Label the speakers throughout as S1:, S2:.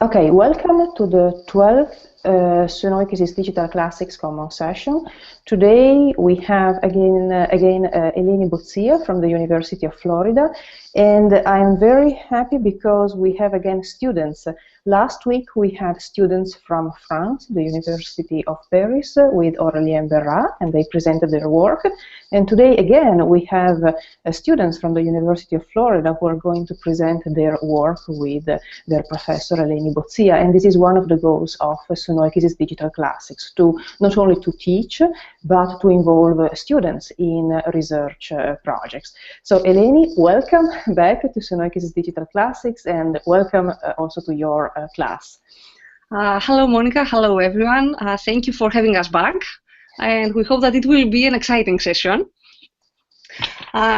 S1: Okay, welcome to the 12th SunoikisisDC Digital Classics Common Session. Today we have again Eleni Bozia from the University of Florida, and I'm very happy because we have again students. Last week we had students from France, the University of Paris, with Aurélien Berrat, and they presented their work. And today again we have students from the University of Florida who are going to present their work with their professor Eleni Bozia. And this is one of the goals of SunoikisisDC Digital Classics, to not only to teach, but to involve students in research projects. So Eleni, welcome back to SunoikisisDC Digital Classics, and welcome also to your class.
S2: Hello Monica, hello everyone. Thank you for having us back, and we hope that it will be an exciting session.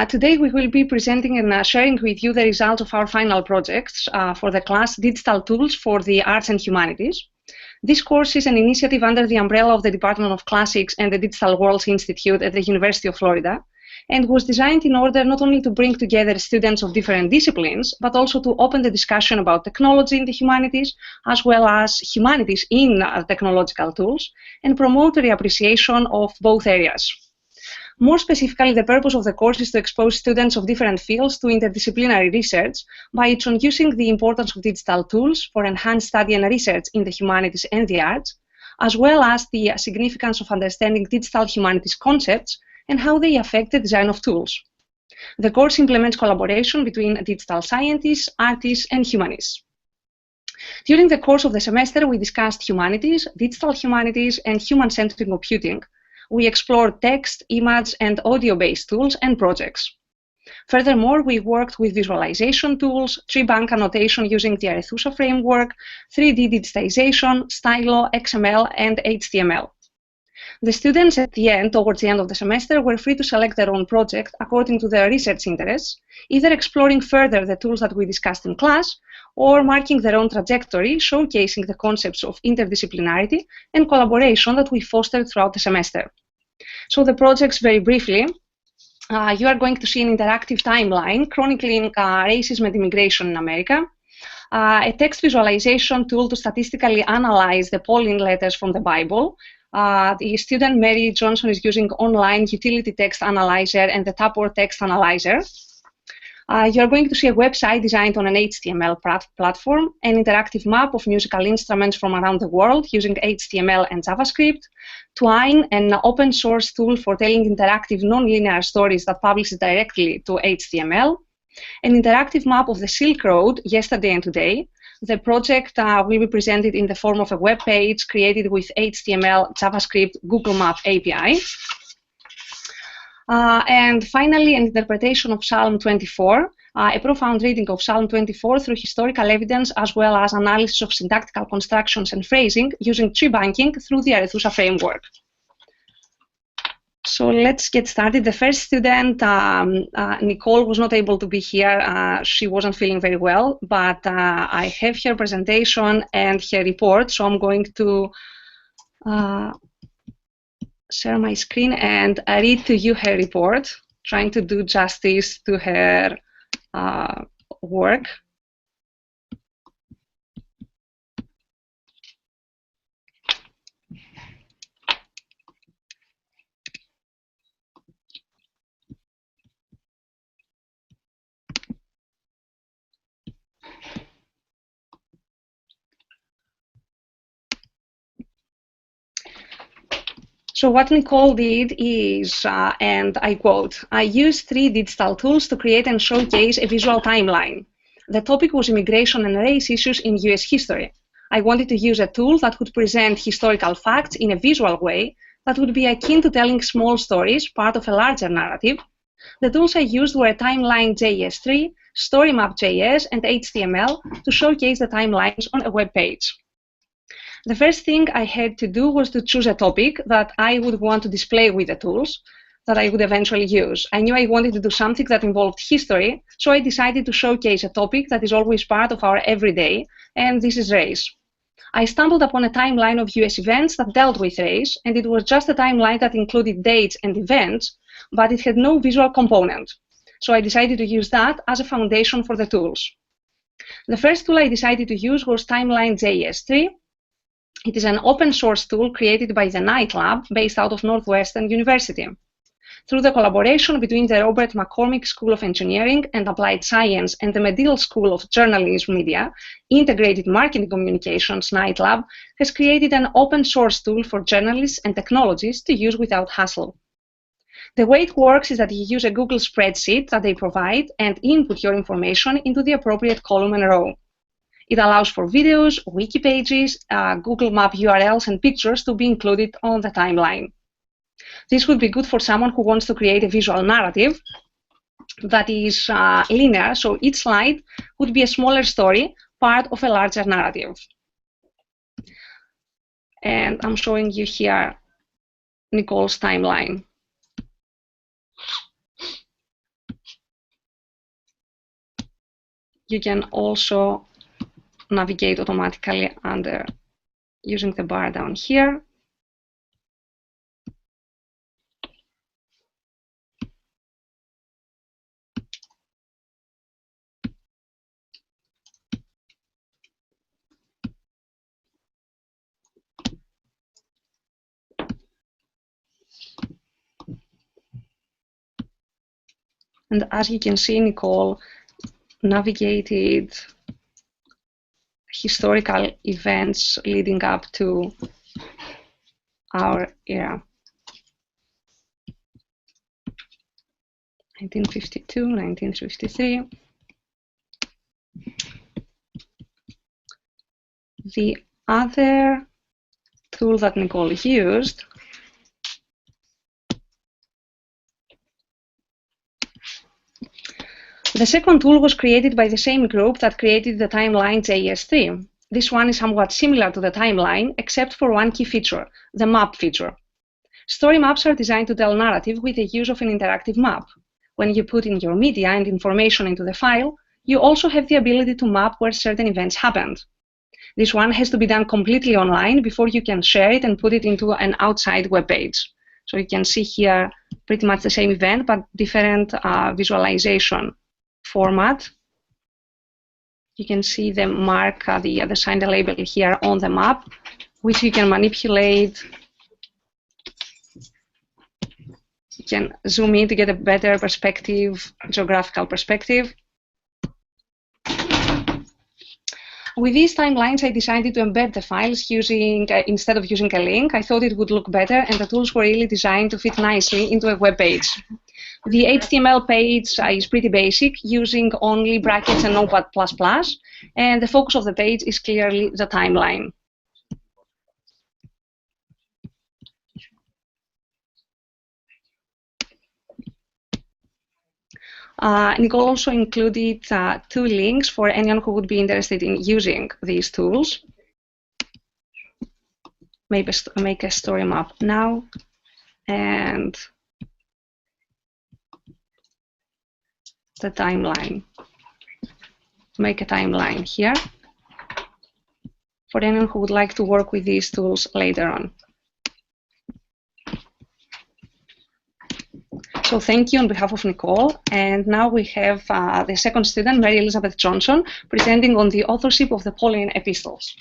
S2: Today we will be presenting and sharing with you the results of our final projects for the class Digital Tools for the Arts and Humanities. This course is an initiative under the umbrella of the Department of Classics and the Digital Worlds Institute at the University of Florida, and was designed in order not only to bring together students of different disciplines, but also to open the discussion about technology in the humanities, as well as humanities in technological tools, and promote the appreciation of both areas. More specifically, the purpose of the course is to expose students of different fields to interdisciplinary research by introducing the importance of digital tools for enhanced study and research in the humanities and the arts, as well as the significance of understanding digital humanities concepts and how they affect the design of tools. The course implements collaboration between digital scientists, artists, and humanists. During the course of the semester, we discussed humanities, digital humanities, and human-centered computing. We explored text, image, and audio-based tools and projects. Furthermore, we worked with visualization tools, tree bank annotation using the Arethusa framework, 3D digitization, Stylo, XML, and HTML. The students at the end, towards the end of the semester, were free to select their own project according to their research interests, either exploring further the tools that we discussed in class, or marking their own trajectory, showcasing the concepts of interdisciplinarity and collaboration that we fostered throughout the semester. So the projects, very briefly, you are going to see an interactive timeline chronicling racism and immigration in America, a text visualization tool to statistically analyze the Pauline letters from the Bible. The student Mary Johnson is using online utility text analyzer and the Tapor text analyzer. You're going to see a website designed on an HTML platform, an interactive map of musical instruments from around the world using HTML and JavaScript, Twine, an open source tool for telling interactive non-linear stories that publishes directly to HTML, an interactive map of the Silk Road, yesterday and today. The project will be presented in the form of a web page created with HTML, JavaScript, Google Map API. And finally, an interpretation of Psalm 24, a profound reading of Psalm 24 through historical evidence, as well as analysis of syntactical constructions and phrasing using tree banking through the Arethusa framework. So let's get started. The first student, Nicole, was not able to be here. She wasn't feeling very well, but I have her presentation and her report, so I'm going to share my screen and read to you her report, trying to do justice to her work. So what Nicole did is, and I quote, "I used 3 digital tools to create and showcase a visual timeline. The topic was immigration and race issues in US history. I wanted to use a tool that would present historical facts in a visual way that would be akin to telling small stories, part of a larger narrative. The tools I used were Timeline JS3, StoryMap.js, and HTML to showcase the timelines on a web page. The first thing I had to do was to choose a topic that I would want to display with the tools that I would eventually use. I knew I wanted to do something that involved history, so I decided to showcase a topic that is always part of our everyday, and this is race. I stumbled upon a timeline of US events that dealt with race, and it was just a timeline that included dates and events, but it had no visual component. So I decided to use that as a foundation for the tools. The first tool I decided to use was Timeline JS3. It is an open source tool created by the Knight Lab based out of Northwestern University. Through the collaboration between the Robert McCormick School of Engineering and Applied Science and the Medill School of Journalism Media, Integrated Marketing Communications Knight Lab has created an open source tool for journalists and technologists to use without hassle. The way it works is that you use a Google spreadsheet that they provide and input your information into the appropriate column and row. It allows for videos, wiki pages, Google Map URLs, and pictures to be included on the timeline. This would be good for someone who wants to create a visual narrative that is linear, so each slide would be a smaller story, part of a larger narrative. And I'm showing you here Nicole's timeline. You can also navigate automatically under using the bar down here. And as you can see, Nicole navigated historical events leading up to our era. 1952, 1953. The other tool that Nicole used the second tool was created by the same group that created the Timeline JS3. This one is somewhat similar to the timeline, except for one key feature, the map feature. Story maps are designed to tell narrative with the use of an interactive map. When you put in your media and information into the file, you also have the ability to map where certain events happened. This one has to be done completely online before you can share it and put it into an outside web page. So you can see here pretty much the same event, but different visualization format. You can see the mark, the sign, the label here on the map, which you can manipulate. You can zoom in to get a better perspective, geographical perspective. With these timelines, I decided to embed the files using, instead of using a link. I thought it would look better, and the tools were really designed to fit nicely into a web page. The HTML page is pretty basic, using only brackets and Notepad++, and the focus of the page is clearly the timeline. Nicole also included 2 links for anyone who would be interested in using these tools. Make a story map now, and the timeline. Make a timeline here for anyone who would like to work with these tools later on. So thank you on behalf of Nicole. And now we have the second student, Mary Elizabeth Johnson, presenting on the authorship of the Pauline Epistles.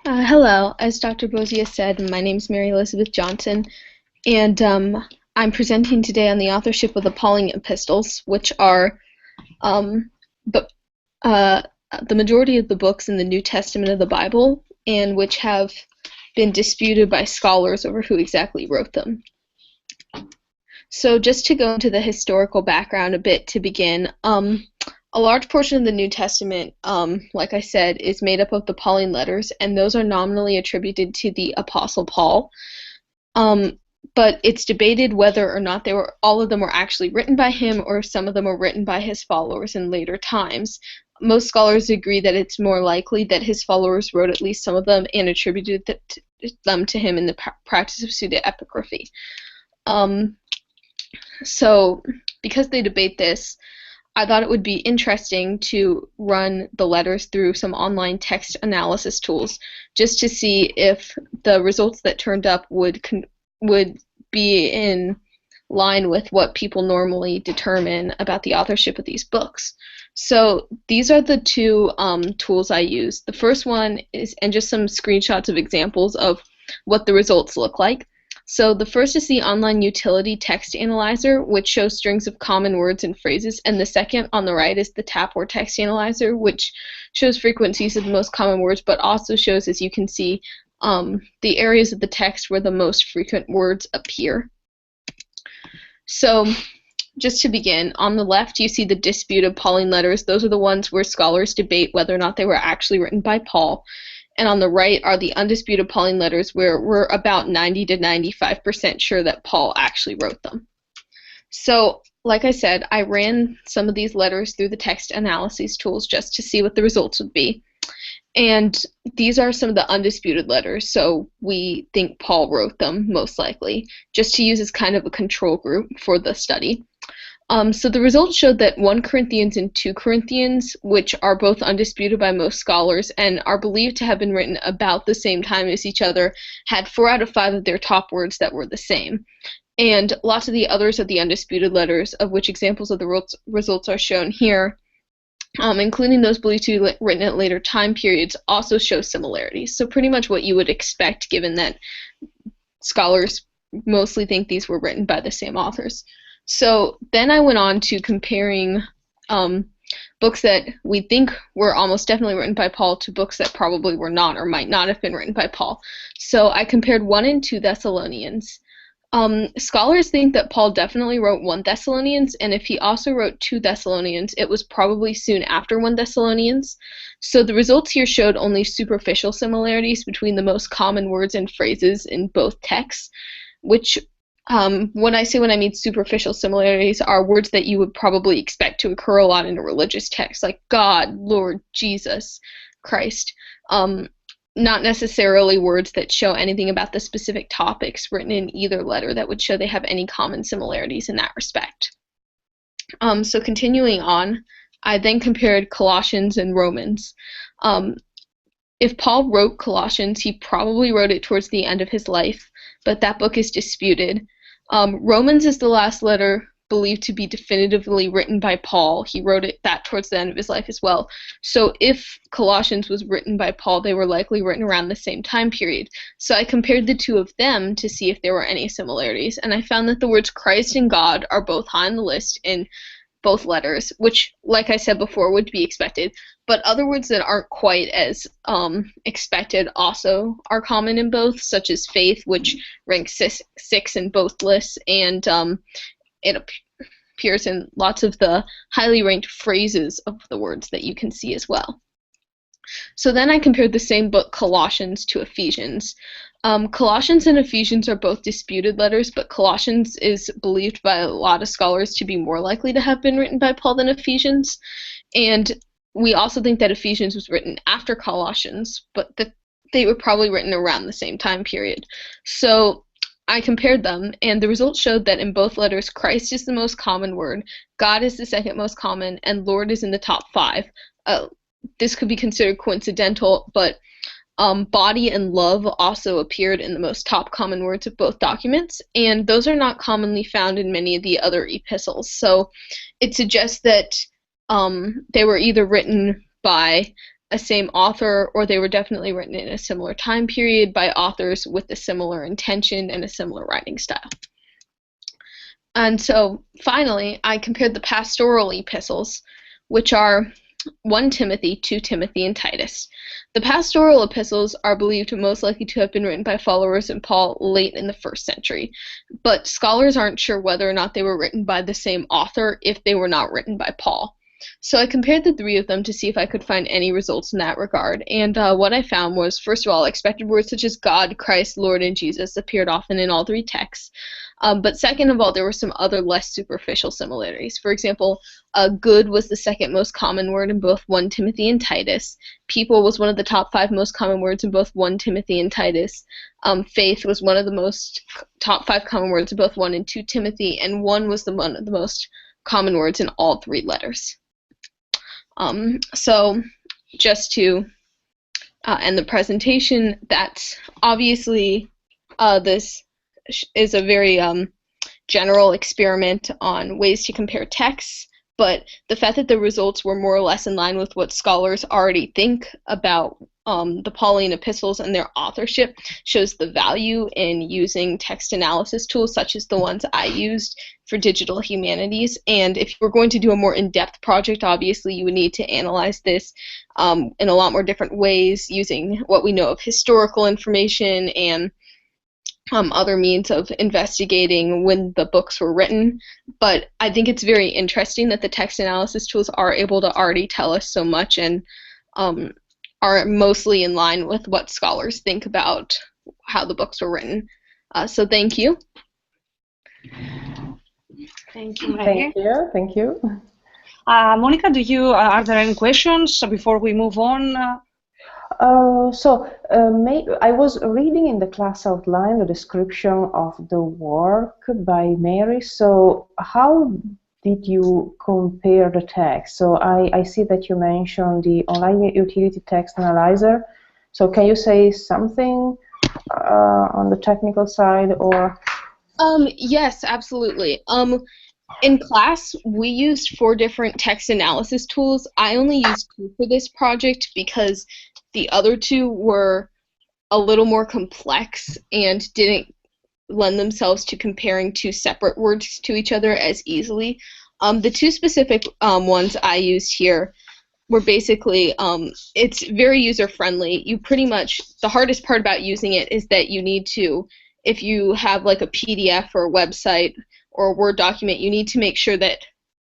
S3: Hello, as Dr. Bozia said, my name is Mary Elizabeth Johnson, and I'm presenting today on the authorship of the Pauline Epistles, which are the majority of the books in the New Testament of the Bible, and which have been disputed by scholars over who exactly wrote them. So just to go into the historical background a bit to begin, a large portion of the New Testament, like I said, is made up of the Pauline letters, and those are nominally attributed to the Apostle Paul. But it's debated whether or not all of them were actually written by him, or some of them were written by his followers in later times. Most scholars agree that it's more likely that his followers wrote at least some of them and attributed them to him in the practice of pseudepigraphy. So because they debate this, I thought it would be interesting to run the letters through some online text analysis tools just to see if the results that turned up would be in line with what people normally determine about the authorship of these books. So these are the two tools I use. The first one is, and just some screenshots of examples of what the results look like. So the first is the online utility text analyzer, which shows strings of common words and phrases, and the second on the right is the Tapword text analyzer, which shows frequencies of the most common words, but also shows, as you can see, the areas of the text where the most frequent words appear. So just to begin, on the left you see the disputed Pauline letters. Those are the ones where scholars debate whether or not they were actually written by Paul. And on the right are the undisputed Pauline letters, where we're about 90 to 95% sure that Paul actually wrote them. So, like I said, I ran some of these letters through the text analysis tools just to see what the results would be. And these are some of the undisputed letters, so we think Paul wrote them, most likely, just to use as kind of a control group for the study. So the results showed that 1 Corinthians and 2 Corinthians, which are both undisputed by most scholars and are believed to have been written about the same time as each other, had 4 out of 5 of their top words that were the same. And lots of the others of the undisputed letters, of which examples of the results are shown here, including those believed to be written at later time periods, also show similarities. So pretty much what you would expect, given that scholars mostly think these were written by the same authors. So then I went on to comparing books that we think were almost definitely written by Paul to books that probably were not or might not have been written by Paul. So I compared 1 and 2 Thessalonians. Scholars think that Paul definitely wrote 1 Thessalonians, and if he also wrote 2 Thessalonians, it was probably soon after 1 Thessalonians. So the results here showed only superficial similarities between the most common words and phrases in both texts, which when I mean superficial similarities, are words that you would probably expect to occur a lot in a religious text, like God, Lord, Jesus, Christ. Not necessarily words that show anything about the specific topics written in either letter that would show they have any common similarities in that respect. So continuing on, I then compared Colossians and Romans. If Paul wrote Colossians, he probably wrote it towards the end of his life, but that book is disputed. Romans is the last letter believed to be definitively written by Paul. He wrote that towards the end of his life as well. So if Colossians was written by Paul, they were likely written around the same time period. So I compared the two of them to see if there were any similarities, and I found that the words Christ and God are both high on the list in both letters, which, like I said before, would be expected. But other words that aren't quite as expected also are common in both, such as faith, which ranks 6 in both lists, and it appears in lots of the highly ranked phrases of the words that you can see as well. So then I compared the same book, Colossians, to Ephesians. Colossians and Ephesians are both disputed letters, but Colossians is believed by a lot of scholars to be more likely to have been written by Paul than Ephesians. And we also think that Ephesians was written after Colossians, but that they were probably written around the same time period. So I compared them, and the results showed that in both letters, Christ is the most common word, God is the second most common, and Lord is in the top 5. This could be considered coincidental, but body and love also appeared in the most top common words of both documents, and those are not commonly found in many of the other epistles. So it suggests that they were either written by a same author, or they were definitely written in a similar time period by authors with a similar intention and a similar writing style. And so finally, I compared the pastoral epistles, which are 1 Timothy, 2 Timothy, and Titus. The pastoral epistles are believed most likely to have been written by followers of Paul late in the 1st century, but scholars aren't sure whether or not they were written by the same author if they were not written by Paul. So I compared the 3 of them to see if I could find any results in that regard, and what I found was, first of all, expected words such as God, Christ, Lord, and Jesus appeared often in all 3 texts, but second of all, there were some other less superficial similarities. For example, good was the second most common word in both 1 Timothy and Titus. People was one of the top 5 most common words in both 1 Timothy and Titus. Faith was one of the top 5 common words in both 1 and 2 Timothy, and 1 was one of the most common words in all 3 letters. So just to end the presentation, that's obviously this is a very general experiment on ways to compare texts, but the fact that the results were more or less in line with what scholars already think about the Pauline Epistles and their authorship shows the value in using text analysis tools such as the ones I used for digital humanities. And if you were going to do a more in-depth project, obviously you would need to analyze this in a lot more different ways using what we know of historical information and other means of investigating when the books were written. But I think it's very interesting that the text analysis tools are able to already tell us so much and are mostly in line with what scholars think about how the books were written. So thank you.
S2: Thank you, Maria.
S1: Thank you. Thank you.
S2: Monica, are there any questions before we move on?
S1: I was reading in the class outline the description of the work by Mary. So how did you compare the text? So I see that you mentioned the online utility text analyzer. So can you say something on the technical side, or?
S3: Yes, absolutely. In class, we used 4 different text analysis tools. I only used 2 for this project because the other 2 were a little more complex and didn't lend themselves to comparing 2 separate words to each other as easily. The 2 specific ones I used here were basically, it's very user-friendly. You pretty much, the hardest part about using it is that you need to, if you have like a PDF or a website or a Word document, you need to make sure that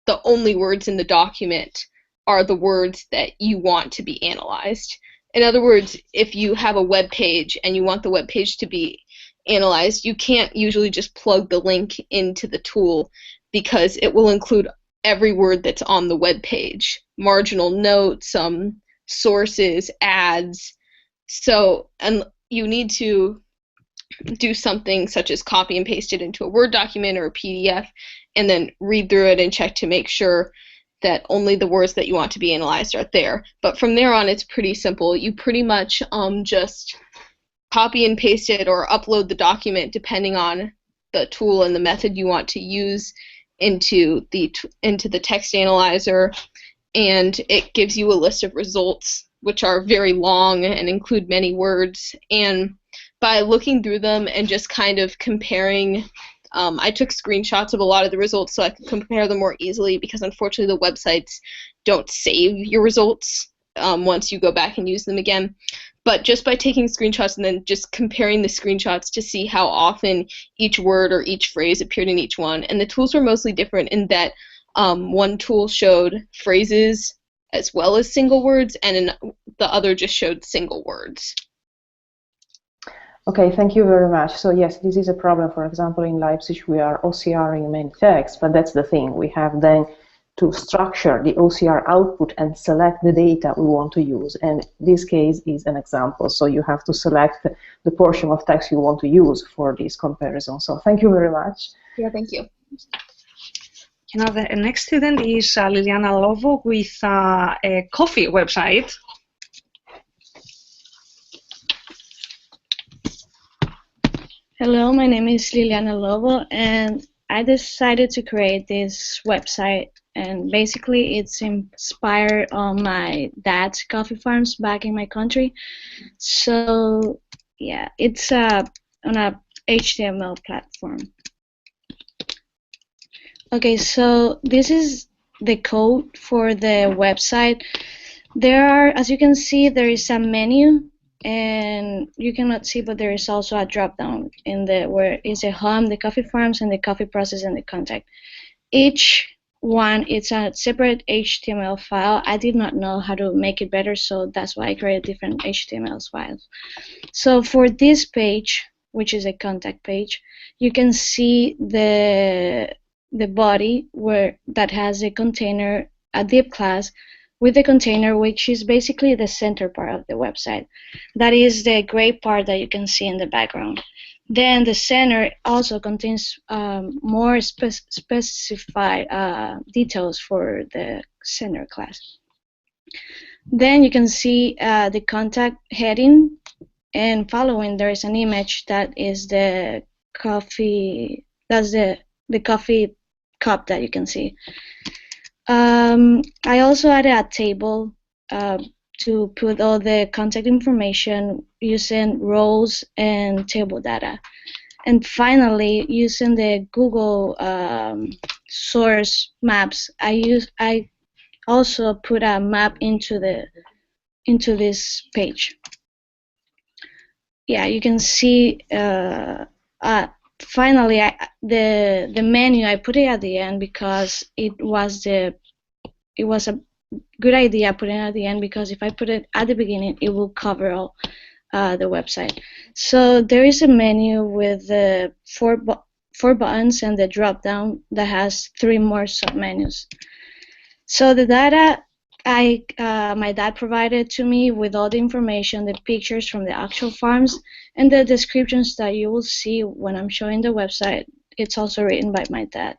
S3: the only words in the document are the words that you want to be analyzed. In other words, if you have a web page and you want the web page to be analyzed, you can't usually just plug the link into the tool because it will include every word that's on the web page, marginal notes, sources, ads. So, and you need to do something such as copy and paste it into a Word document or a PDF and then read through it and check to make sure that only the words that you want to be analyzed are there. But from there on, it's pretty simple. You pretty much just copy and paste it or upload the document depending on the tool and the method you want to use into the text analyzer, and it gives you a list of results which are very long and include many words. And by looking through them and just kind of comparing, I took screenshots of a lot of the results so I could compare them more easily because unfortunately the websites don't save your results once you go back and use them again. But just by taking screenshots and then just comparing the screenshots to see how often each word or each phrase appeared in each one. And the tools were mostly different in that one tool showed phrases as well as single words, and the other just showed single words.
S1: Okay, thank you very much. So yes, this is a problem. For example, in Leipzig, we are OCRing many texts, but that's the thing. We have then to structure the OCR output and select the data we want to use. And this case is an example. So you have to select the portion of text you want to use for this comparison. So thank you very much.
S3: Yeah, thank you.
S2: Now the next student is Liliana Lovo with a coffee website.
S4: Hello, my name is Liliana Lovo, and I decided to create this website, and basically it's inspired on my dad's coffee farms back in my country. So yeah, it's on a HTML platform. Okay, so this is the code for the website. There are, as you can see, there is a menu, and you cannot see, but there is also a drop down in the where is a home, the coffee farms, and the coffee process and the contact. Each one, it's a separate HTML file. I did not know how to make it better, so that's why I created different HTML files. So for this page, which is a contact page, you can see the body that has a container, a div class, with the container, which is basically the center part of the website. That is the gray part that you can see in the background. Then the center also contains more specified details for the center class. Then you can see the contact heading, and following there is an image that is the coffee. That's the coffee cup that you can see. I also added a table to put all the contact information using rows and table data. And finally, using the Google source maps, I also put a map into this page. Yeah, you can see. Finally, the menu, I put it at the end because it was a good idea putting it at the end, because if I put it at the beginning, it will cover all the website. So there is a menu with four buttons and the drop down that has 3 more submenus. So the data my dad provided to me with all the information, the pictures from the actual farms, and the descriptions that you will see when I'm showing the website, it's also written by my dad.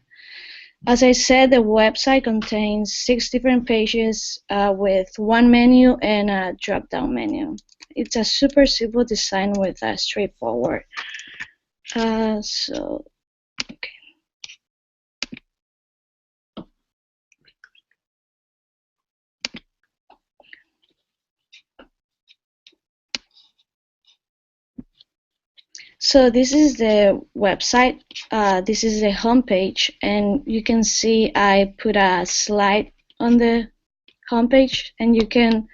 S4: As I said, the website contains 6 different pages with 1 menu and a drop-down menu. It's a super simple design with a straightforward. Okay. So this is the website. This is the homepage, and you can see I put a slide on the homepage, and you can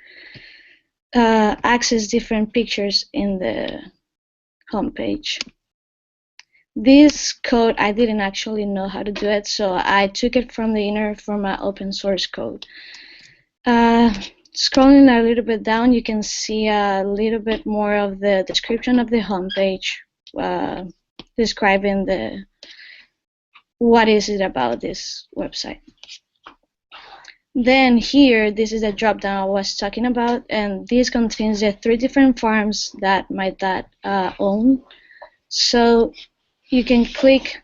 S4: access different pictures in the homepage. This code, I didn't actually know how to do it, so I took it from the internet from an open source code. Scrolling a little bit down, you can see a little bit more of the description of the homepage, describing what is it about this website. Then here, this is the drop down I was talking about, and this contains the 3 different farms that my dad owned. So you can click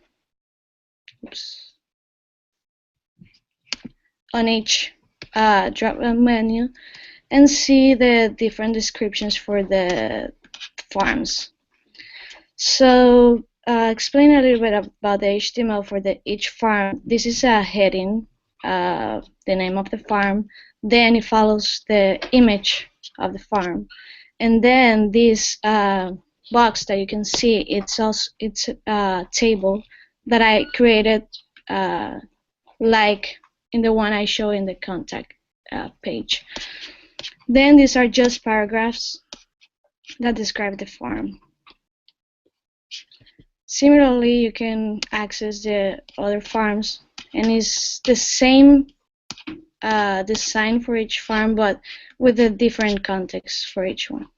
S4: on each drop down menu and see the different descriptions for the farms. So explain a little bit about the HTML for each farm. This is a heading, the name of the farm. Then it follows the image of the farm, and then this box that you can see, it's a table that I created, like in the one I show in the contact page. Then these are just paragraphs that describe the farm. Similarly, you can access the other farms, and it's the same design for each farm, but with a different context for each one.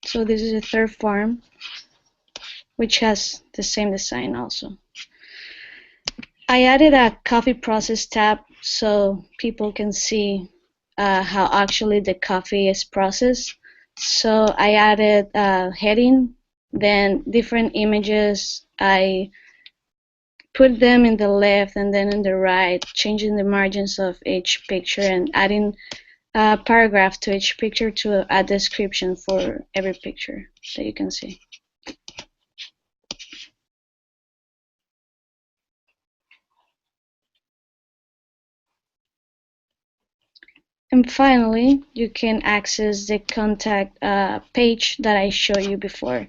S4: So this is the 3rd farm, which has the same design also. I added a coffee process tab so people can see how actually the coffee is processed. So I added a heading, then different images. I put them in the left and then in the right, changing the margins of each picture and adding a paragraph to each picture to add description for every picture that you can see. And finally, you can access the contact page that I showed you before.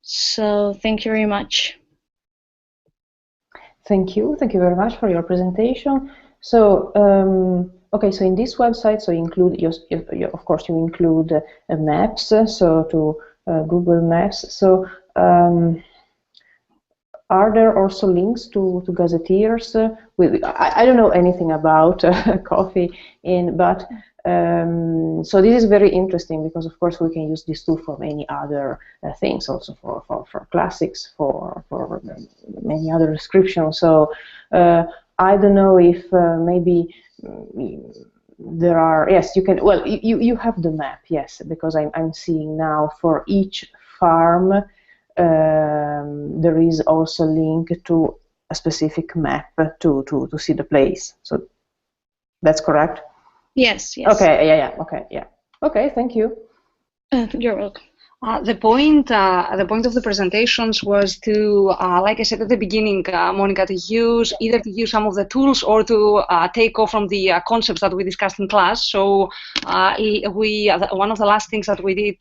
S4: So thank you very much.
S1: Thank you very much for your presentation. So, okay, so in this website, so you include, of course, you include maps, so to Google Maps. So, are there also links to gazetteers? I don't know anything about coffee, but So this is very interesting because, of course, we can use this tool for many other things, also for classics, for many other descriptions. So I don't know if maybe there are, yes, you can, well, you have the map, yes, because I'm seeing now for each farm there is also a link to a specific map to see the place. So that's correct?
S4: Yes, yes.
S1: Okay, yeah, okay, yeah. Okay, thank you.
S4: You're welcome.
S2: The point of the presentations was to, like I said at the beginning, Monica, to use some of the tools or to take off from the concepts that we discussed in class. So one of the last things that we did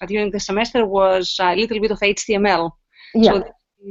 S2: during the semester was a little bit of HTML.
S1: Yeah.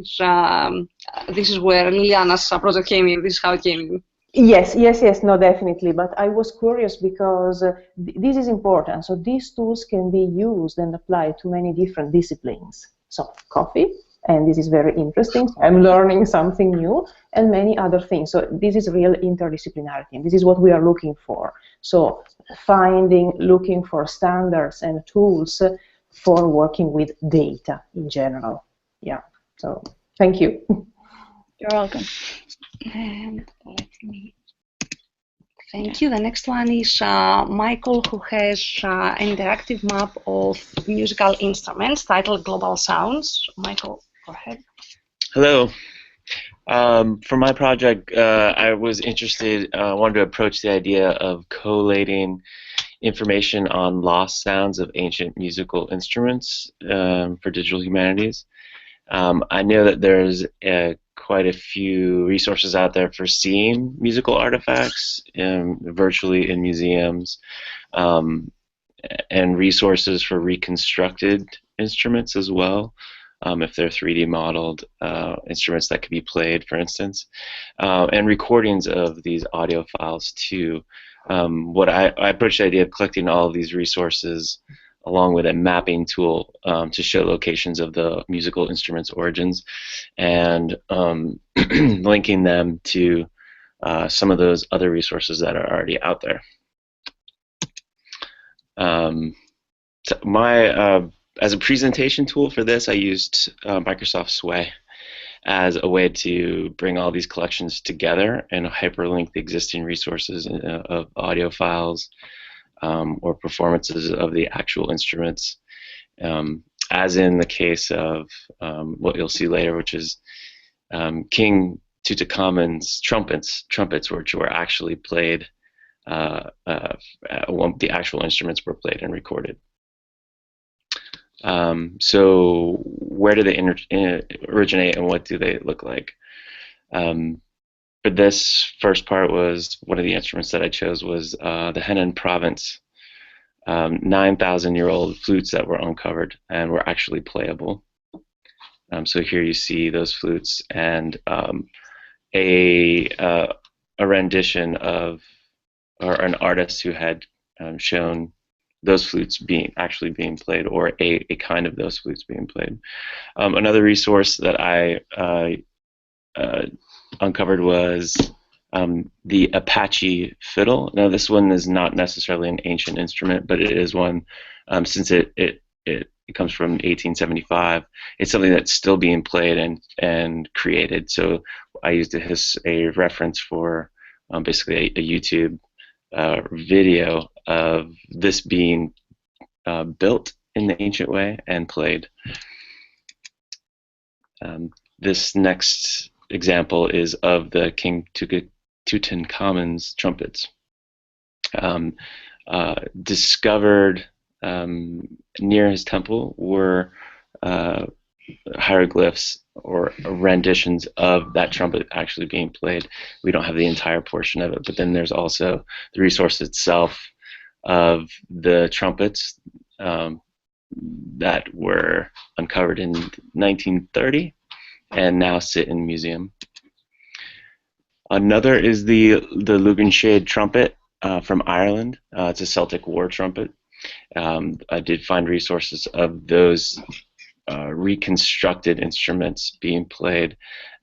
S2: So this is where Liliana's project came in. This is how it came in.
S1: Yes, no, definitely. But I was curious because this is important. So these tools can be used and applied to many different disciplines. So coffee, and this is very interesting. I'm learning something new, and many other things. So this is real interdisciplinarity, and this is what we are looking for. So looking for standards and tools for working with data in general. Yeah. So thank you.
S4: You're welcome.
S2: And let me thank you. The next one is Michael, who has an interactive map of musical instruments titled Global Sounds. Michael, go ahead.
S5: Hello. For my project, I was interested, wanted to approach the idea of collating information on lost sounds of ancient musical instruments for digital humanities. I know that there's quite a few resources out there for seeing musical artifacts virtually in museums, and resources for reconstructed instruments as well, if they're 3D modeled instruments that could be played, for instance, and recordings of these audio files too. What I approached the idea of collecting all of these resources along with a mapping tool to show locations of the musical instruments' origins, and linking them to some of those other resources that are already out there. So as a presentation tool for this, I used Microsoft Sway as a way to bring all these collections together and hyperlink the existing resources of audio files, or performances of the actual instruments, as in the case of what you'll see later, which is King Tutankhamun's trumpets, which were actually played, the actual instruments were played and recorded. So where do they originate, and what do they look like? For this first part, was one of the instruments that I chose was the Henan Province 9,000-year-old flutes that were uncovered and were actually playable. So here you see those flutes, and a rendition of, or an artist who had shown those flutes actually being played, or a kind of those flutes being played. Another resource that I uncovered was the Apache fiddle. Now, this one is not necessarily an ancient instrument, but it is one, since it comes from 1875. It's something that's still being played and created. So I used a reference for basically a YouTube video of this being built in the ancient way and played. This next example is of the King Tutankhamun's trumpets, discovered near his temple were hieroglyphs or renditions of that trumpet actually being played. We don't have the entire portion of it, but then there's also the resource itself of the trumpets that were uncovered in 1930 and now sit in a museum. Another is the Luganshade trumpet from Ireland. It's a Celtic war trumpet. I did find resources of those reconstructed instruments being played,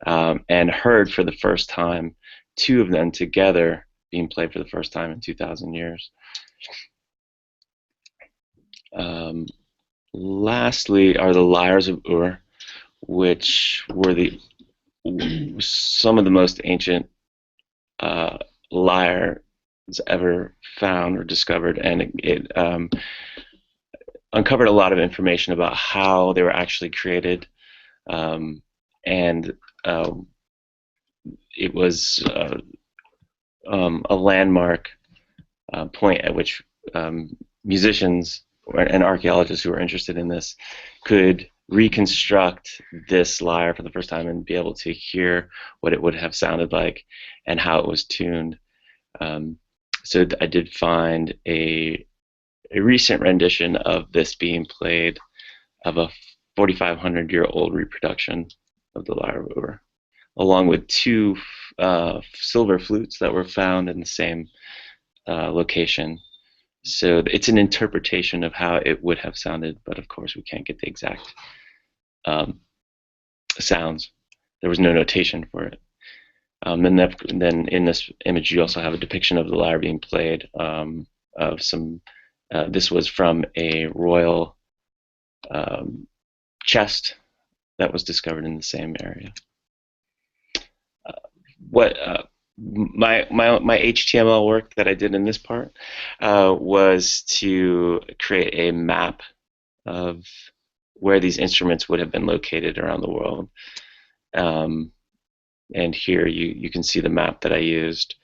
S5: and heard for the first time two of them together being played for the first time in 2,000 years. Lastly are the lyres of Ur, which were some of the most ancient lyres ever found or discovered, and it uncovered a lot of information about how they were actually created, and it was a landmark point at which musicians and archaeologists who were interested in this could reconstruct this lyre for the first time and be able to hear what it would have sounded like and how it was tuned. So I did find a recent rendition of this being played of a 4,500-year-old reproduction of the lyre of Ur, along with two silver flutes that were found in the same location. So it's an interpretation of how it would have sounded, but of course we can't get the exact sounds. There was no notation for it. And then in this image you also have a depiction of the lyre being played of some. This was from a royal chest that was discovered in the same area. My HTML work that I did in this part was to create a map of where these instruments would have been located around the world. And here you can see the map that I used.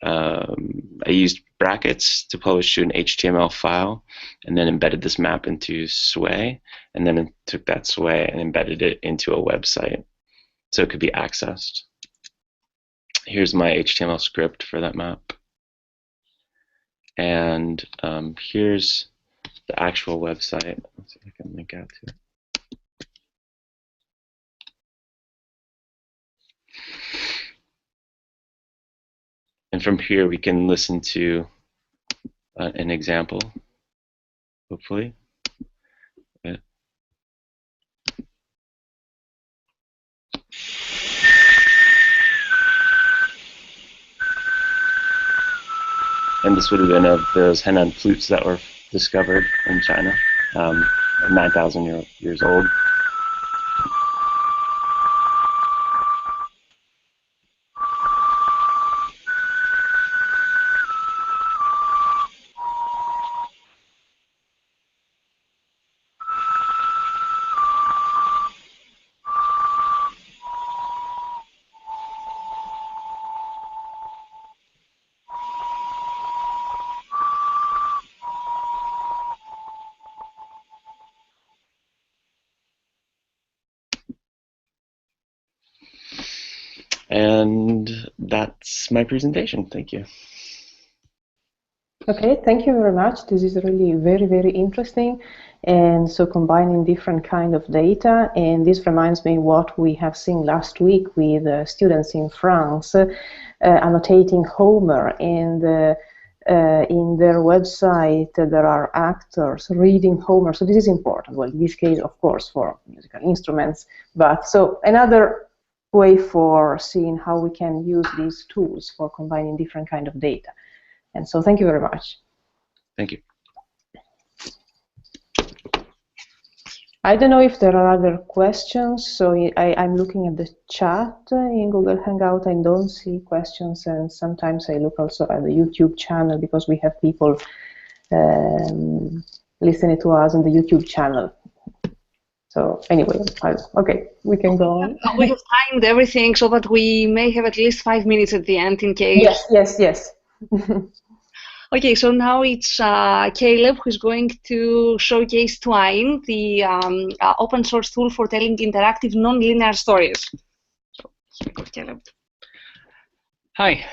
S5: I used brackets to publish to an HTML file, and then embedded this map into Sway, and then took that Sway and embedded it into a website so it could be accessed. Here's my HTML script for that map. And here's the actual website. Let's see if I can link out to it. And from here we can listen to an example, hopefully. Yeah. And this would have been of those Henan flutes that were discovered in China, 9,000 years old. And that's my presentation. Thank you.
S1: Okay, thank you very much. This is really very, very interesting. And so combining different kind of data, and this reminds me what we have seen last week with students in France annotating Homer, and in their website there are actors reading Homer. So this is important. Well, in this case, of course, for musical instruments, but so another way for seeing how we can use these tools for combining different kind of data. And so thank you very much.
S5: Thank you.
S1: I don't know if there are other questions, so I'm looking at the chat in Google Hangout. I don't see questions, and sometimes I look also at the YouTube channel because we have people listening to us on the YouTube channel. So anyway, okay, we can go on.
S2: We have timed everything so that we may have at least 5 minutes at the end in case.
S1: Yes.
S2: Okay, so now it's Caleb who's going to showcase Twine, the open source tool for telling interactive non-linear stories. So here we go, Caleb.
S6: Hi,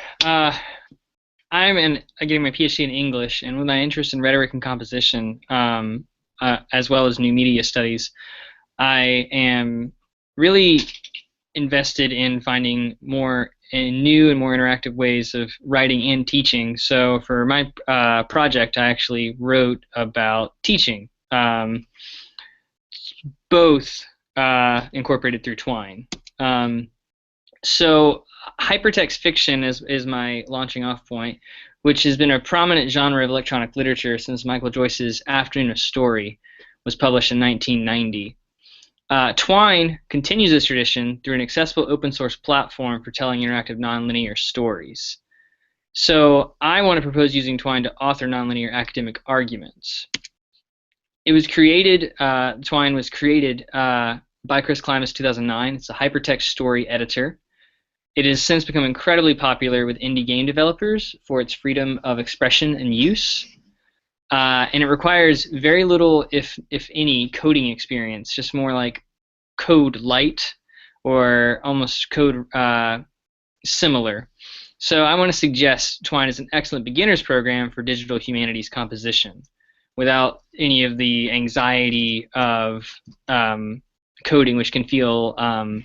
S6: I'm getting my PhD in English, and with my interest in rhetoric and composition, as well as new media studies, I am really invested in finding more new and more interactive ways of writing and teaching. So for my project, I actually wrote about teaching, both incorporated through Twine. So hypertext fiction is my launching off point, which has been a prominent genre of electronic literature since Michael Joyce's Afternoon of Story was published in 1990. Twine continues this tradition through an accessible open source platform for telling interactive nonlinear stories. So I want to propose using Twine to author nonlinear academic arguments. It was created, Twine was created by Chris Klimas 2009. It's a hypertext story editor. It has since become incredibly popular with indie game developers for its freedom of expression and use. And it requires very little, if any, coding experience, just more like code light or almost code similar. So I want to suggest Twine is an excellent beginner's program for digital humanities composition without any of the anxiety of coding, which can feel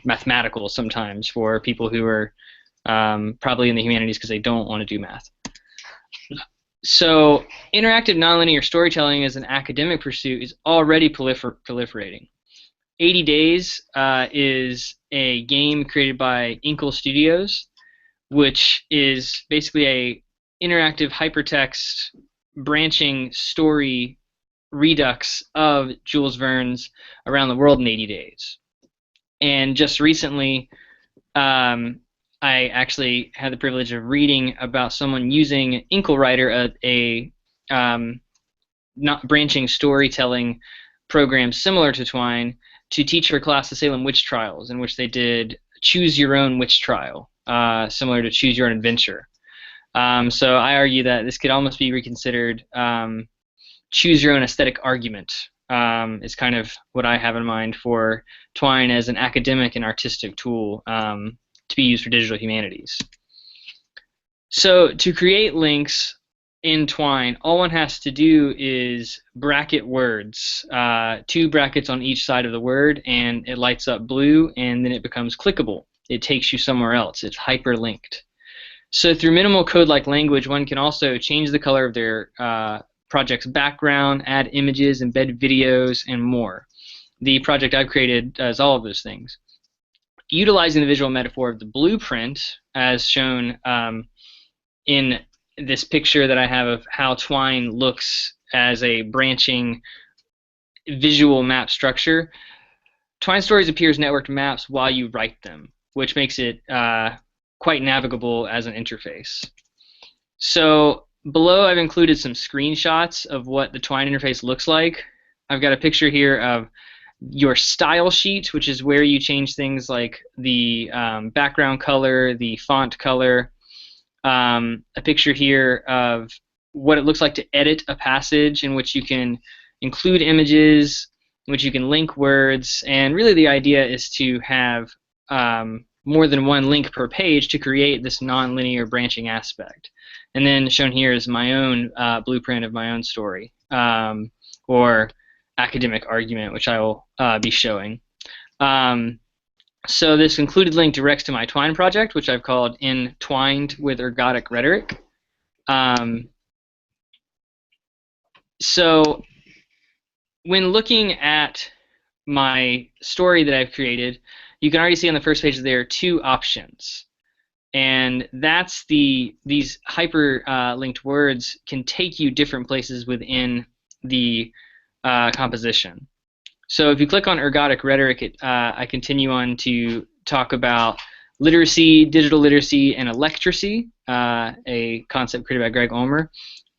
S6: mathematical sometimes for people who are probably in the humanities because they don't want to do math. So interactive nonlinear storytelling as an academic pursuit is already proliferating. 80 Days is a game created by Inkle Studios, which is basically a interactive hypertext branching story redux of Jules Verne's Around the World in 80 Days. And just recently, I actually had the privilege of reading about someone using Inkle Writer, a not branching storytelling program similar to Twine, to teach her class the Salem Witch Trials, in which they did choose your own witch trial, similar to choose your own adventure. So I argue that this could almost be reconsidered choose your own aesthetic argument is kind of what I have in mind for Twine as an academic and artistic tool to be used for digital humanities. So to create links in Twine, all one has to do is bracket words, 2 brackets on each side of the word, and it lights up blue, and then it becomes clickable. It takes you somewhere else. It's hyperlinked. So through minimal code-like language, one can also change the color of their project's background, add images, embed videos, and more. The project I've created does all of those things. Utilizing the visual metaphor of the blueprint, as shown in this picture that I have of how Twine looks as a branching visual map structure, Twine Stories appear as networked maps while you write them, which makes it quite navigable as an interface. So below I've included some screenshots of what the Twine interface looks like. I've got a picture here of your style sheet, which is where you change things like the background color, the font color. A picture here of what it looks like to edit a passage in which you can include images, in which you can link words, and really the idea is to have more than one link per page to create this non-linear branching aspect. And then shown here is my own blueprint of my own story, or academic argument, which I will be showing. So this included link directs to my Twine project, which I've called Entwined with Ergodic Rhetoric. So when looking at my story that I've created, you can already see on the first page that there are 2 options. And that's these hyperlinked words can take you different places within the composition. So if you click on Ergodic Rhetoric, I continue on to talk about literacy, digital literacy, and electracy, a concept created by Greg Ulmer.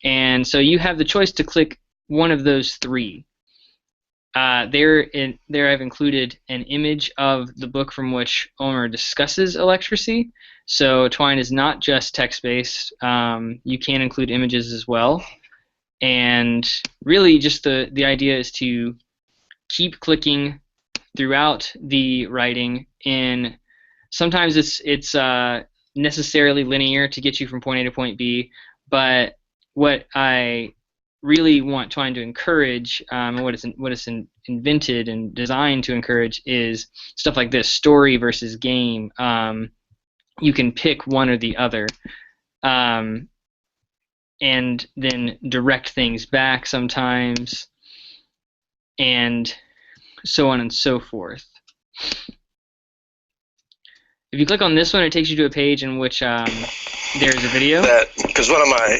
S6: And so you have the choice to click one of those 3. There I've included an image of the book from which Ulmer discusses electracy. So Twine is not just text-based. You can include images as well. And really just the idea is to keep clicking throughout the writing. Sometimes it's necessarily linear to get you from point A to point B, but what I really want Twine to encourage, and what it's invented and designed to encourage, is stuff like this: story versus game. You can pick one or the other, and then direct things back sometimes, and so on and so forth. if you click on this one, it takes you to a page in which there's a video.
S7: Because one of my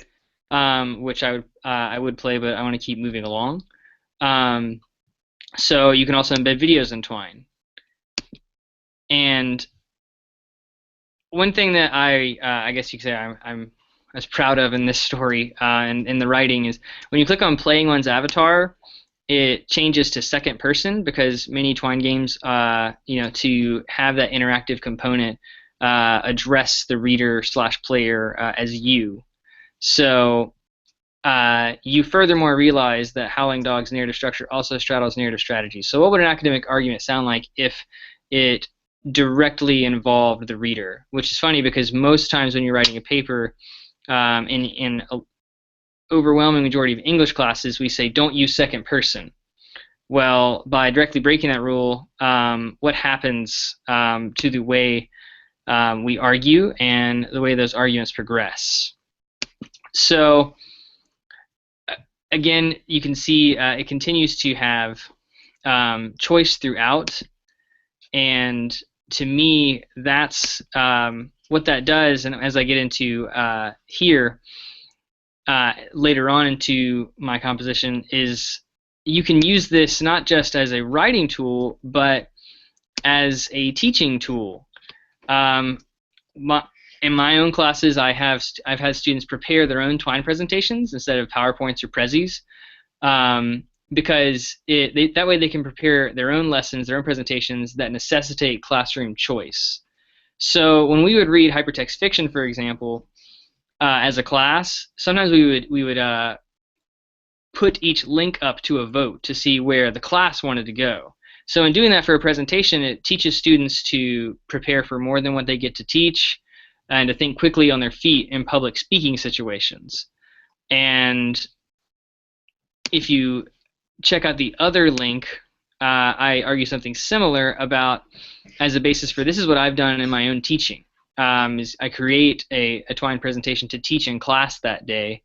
S6: which I would play, but I want to keep moving along. So you can also embed videos in Twine. And one thing that I guess you could say I'm as proud of in this story and in the writing is when you click on playing one's avatar, it changes to second person because many Twine games, to have that interactive component address the reader/player as you. So you furthermore realize that Howling Dog's narrative structure also straddles narrative strategy. So what would an academic argument sound like if it directly involved the reader? Which is funny because most times when you're writing a paper, in an overwhelming majority of English classes, we say don't use second person. Well, by directly breaking that rule, what happens to the way we argue and the way those arguments progress? So again, you can see it continues to have choice throughout, and to me, that's what that does. And as I get into here later on into my composition, is you can use this not just as a writing tool, but as a teaching tool. In my own classes, I've had students prepare their own Twine presentations instead of PowerPoints or Prezis, because that way they can prepare their own lessons, their own presentations that necessitate classroom choice. So when we would read hypertext fiction, for example, as a class, sometimes we would put each link up to a vote to see where the class wanted to go. So in doing that for a presentation, it teaches students to prepare for more than what they get to teach and to think quickly on their feet in public speaking situations. And if you check out the other link, I argue something similar about, as a basis for this is what I've done in my own teaching. Is I create a Twine presentation to teach in class that day,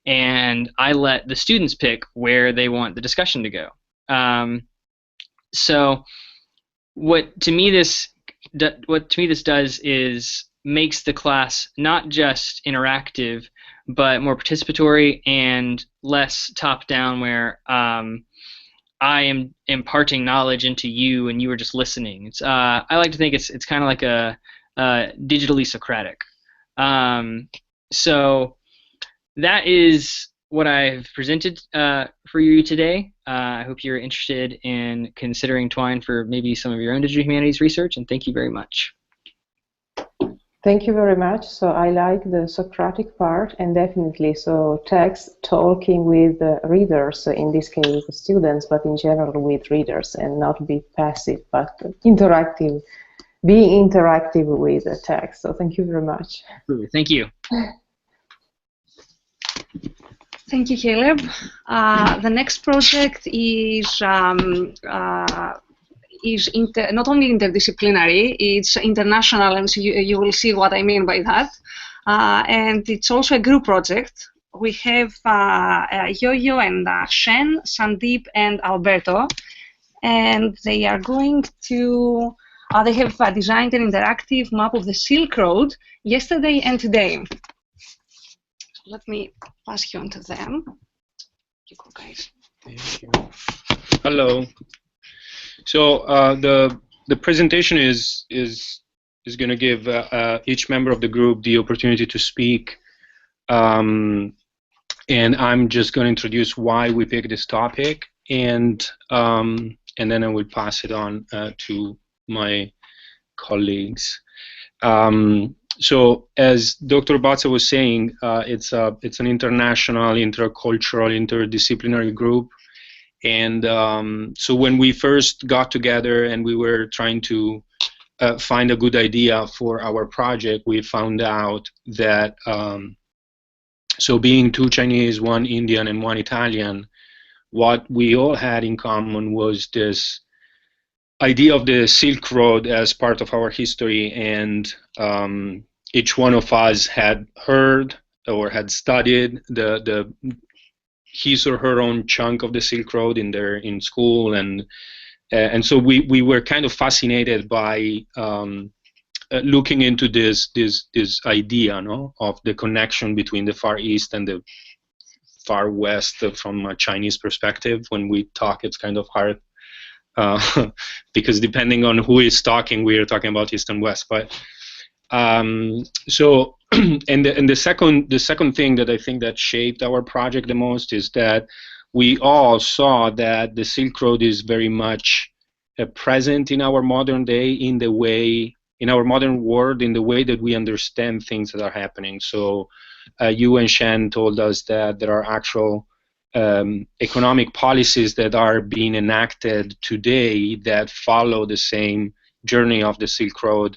S6: and I let the students pick where they want the discussion to go. So what to me this does is makes the class not just interactive, but more participatory and less top-down, where I am imparting knowledge into you and you are just listening. It's I like to think it's kind of like a digitally Socratic. So that is what I've presented for you today. I hope you're interested in considering Twine for maybe some of your own digital humanities research, and thank you very much.
S1: Thank you very much. So I like the Socratic part, and definitely so text talking with readers, in this case students, but in general with readers, and not be passive but interactive, being interactive with the text. So thank you very much.
S6: Thank you.
S2: Thank you, Caleb. The next project is not only interdisciplinary, it's international, and so you will see what I mean by that. And it's also a group project. We have Yo-Yo and Shen, Sandeep and Alberto, and they are going to, they have designed an interactive map of the Silk Road yesterday and today. Let me pass you on to them. You go, guys.
S8: Thank you. Hello. So the presentation is going to give each member of the group the opportunity to speak, and I'm just going to introduce why we picked this topic, and then I will pass it on to my colleagues. So as Dr. Bozia was saying, it's an international, intercultural, interdisciplinary group. And so when we first got together and we were trying to find a good idea for our project, we found out that so being two Chinese, one Indian, and one Italian, what we all had in common was this idea of the Silk Road as part of our history, and each one of us had heard or had studied his or her own chunk of the Silk Road in school, and so we were kind of fascinated by looking into this idea, no, of the connection between the Far East and the Far West from a Chinese perspective. When we talk, it's kind of hard because depending on who is talking, we are talking about East and West. But so, and the second thing that I think that shaped our project the most is that we all saw that the Silk Road is very much present in our modern day, in our modern world, in the way that we understand things that are happening. So you and Shen told us that there are actual economic policies that are being enacted today that follow the same journey of the Silk Road,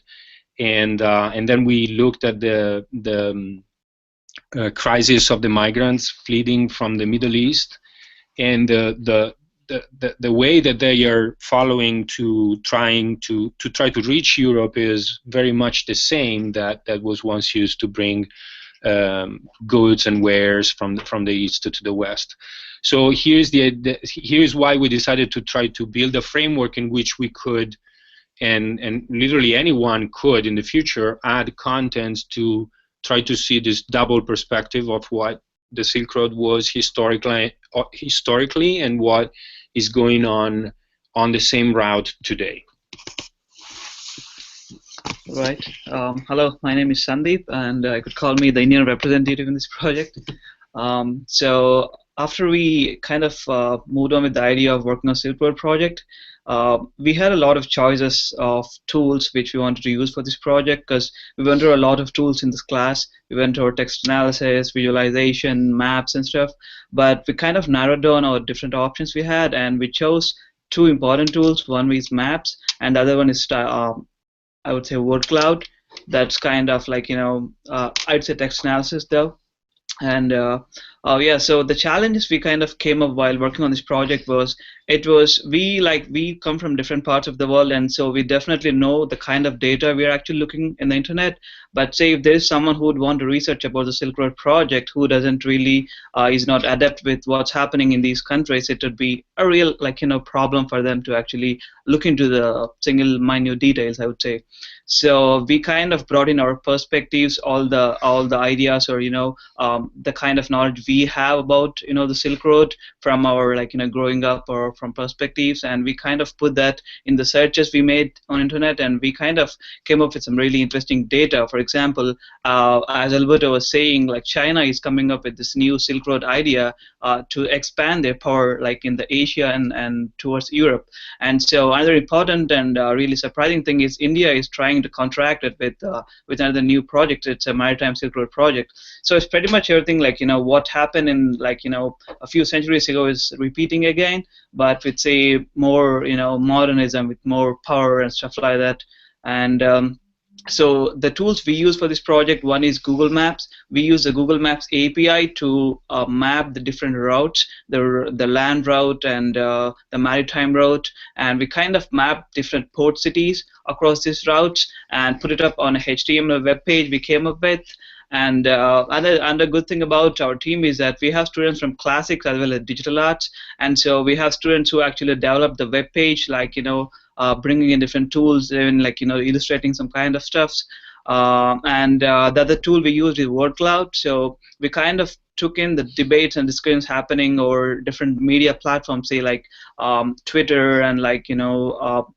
S8: and then we looked at the crisis of the migrants fleeing from the Middle East, and the way that they are following to try to reach Europe is very much the same that was once used to bring goods and wares from the east to the west. So here's why we decided to try to build a framework in which we could, and literally anyone could in the future, add contents to try to see this double perspective of what the Silk Road was historically and what is going on the same route today.
S9: Right. Hello, my name is Sandeep, and I could call me the Indian representative in this project. So after we kind of moved on with the idea of working on Silk Road project, we had a lot of choices of tools which we wanted to use for this project, because we went through a lot of tools in this class. We went over text analysis, visualization, maps and stuff, but we kind of narrowed down our different options we had, and we chose two important tools. One is maps, and the other one is I would say word cloud. That's kind of like, I'd say text analysis though. And yeah, so the challenges we kind of came up while working on this project was, we come from different parts of the world, and so we definitely know the kind of data we are actually looking in the internet. But say if there is someone who would want to research about the Silk Road project who doesn't really is not adept with what's happening in these countries, it would be a real problem for them to actually look into the single minute details, I would say. So we kind of brought in our perspectives, all the ideas, or the kind of knowledge we have about the Silk Road from our growing up or from perspectives, and we kind of put that in the searches we made on internet, and we kind of came up with some really interesting data. For example, as Alberto was saying, China is coming up with this new Silk Road idea to expand their power in the Asia and towards Europe. And so another important and really surprising thing is India is trying to contract it with another new project. It's a maritime Silk Road project. So it's pretty much everything what happened in a few centuries ago is repeating again, but with say more modernism, with more power and stuff like that. And so the tools we use for this project, one is Google Maps. We use the Google Maps API to map the different routes, the land route and the maritime route, and we kind of map different port cities across these routes and put it up on a HTML web page we came up with. And another good thing about our team is that we have students from classics as well as digital arts, and so we have students who actually develop the web page, bringing in different tools, even illustrating some kind of stuffs. And the other tool we used is word cloud. So we kind of took in the debates and discussions happening over different media platforms, say Twitter and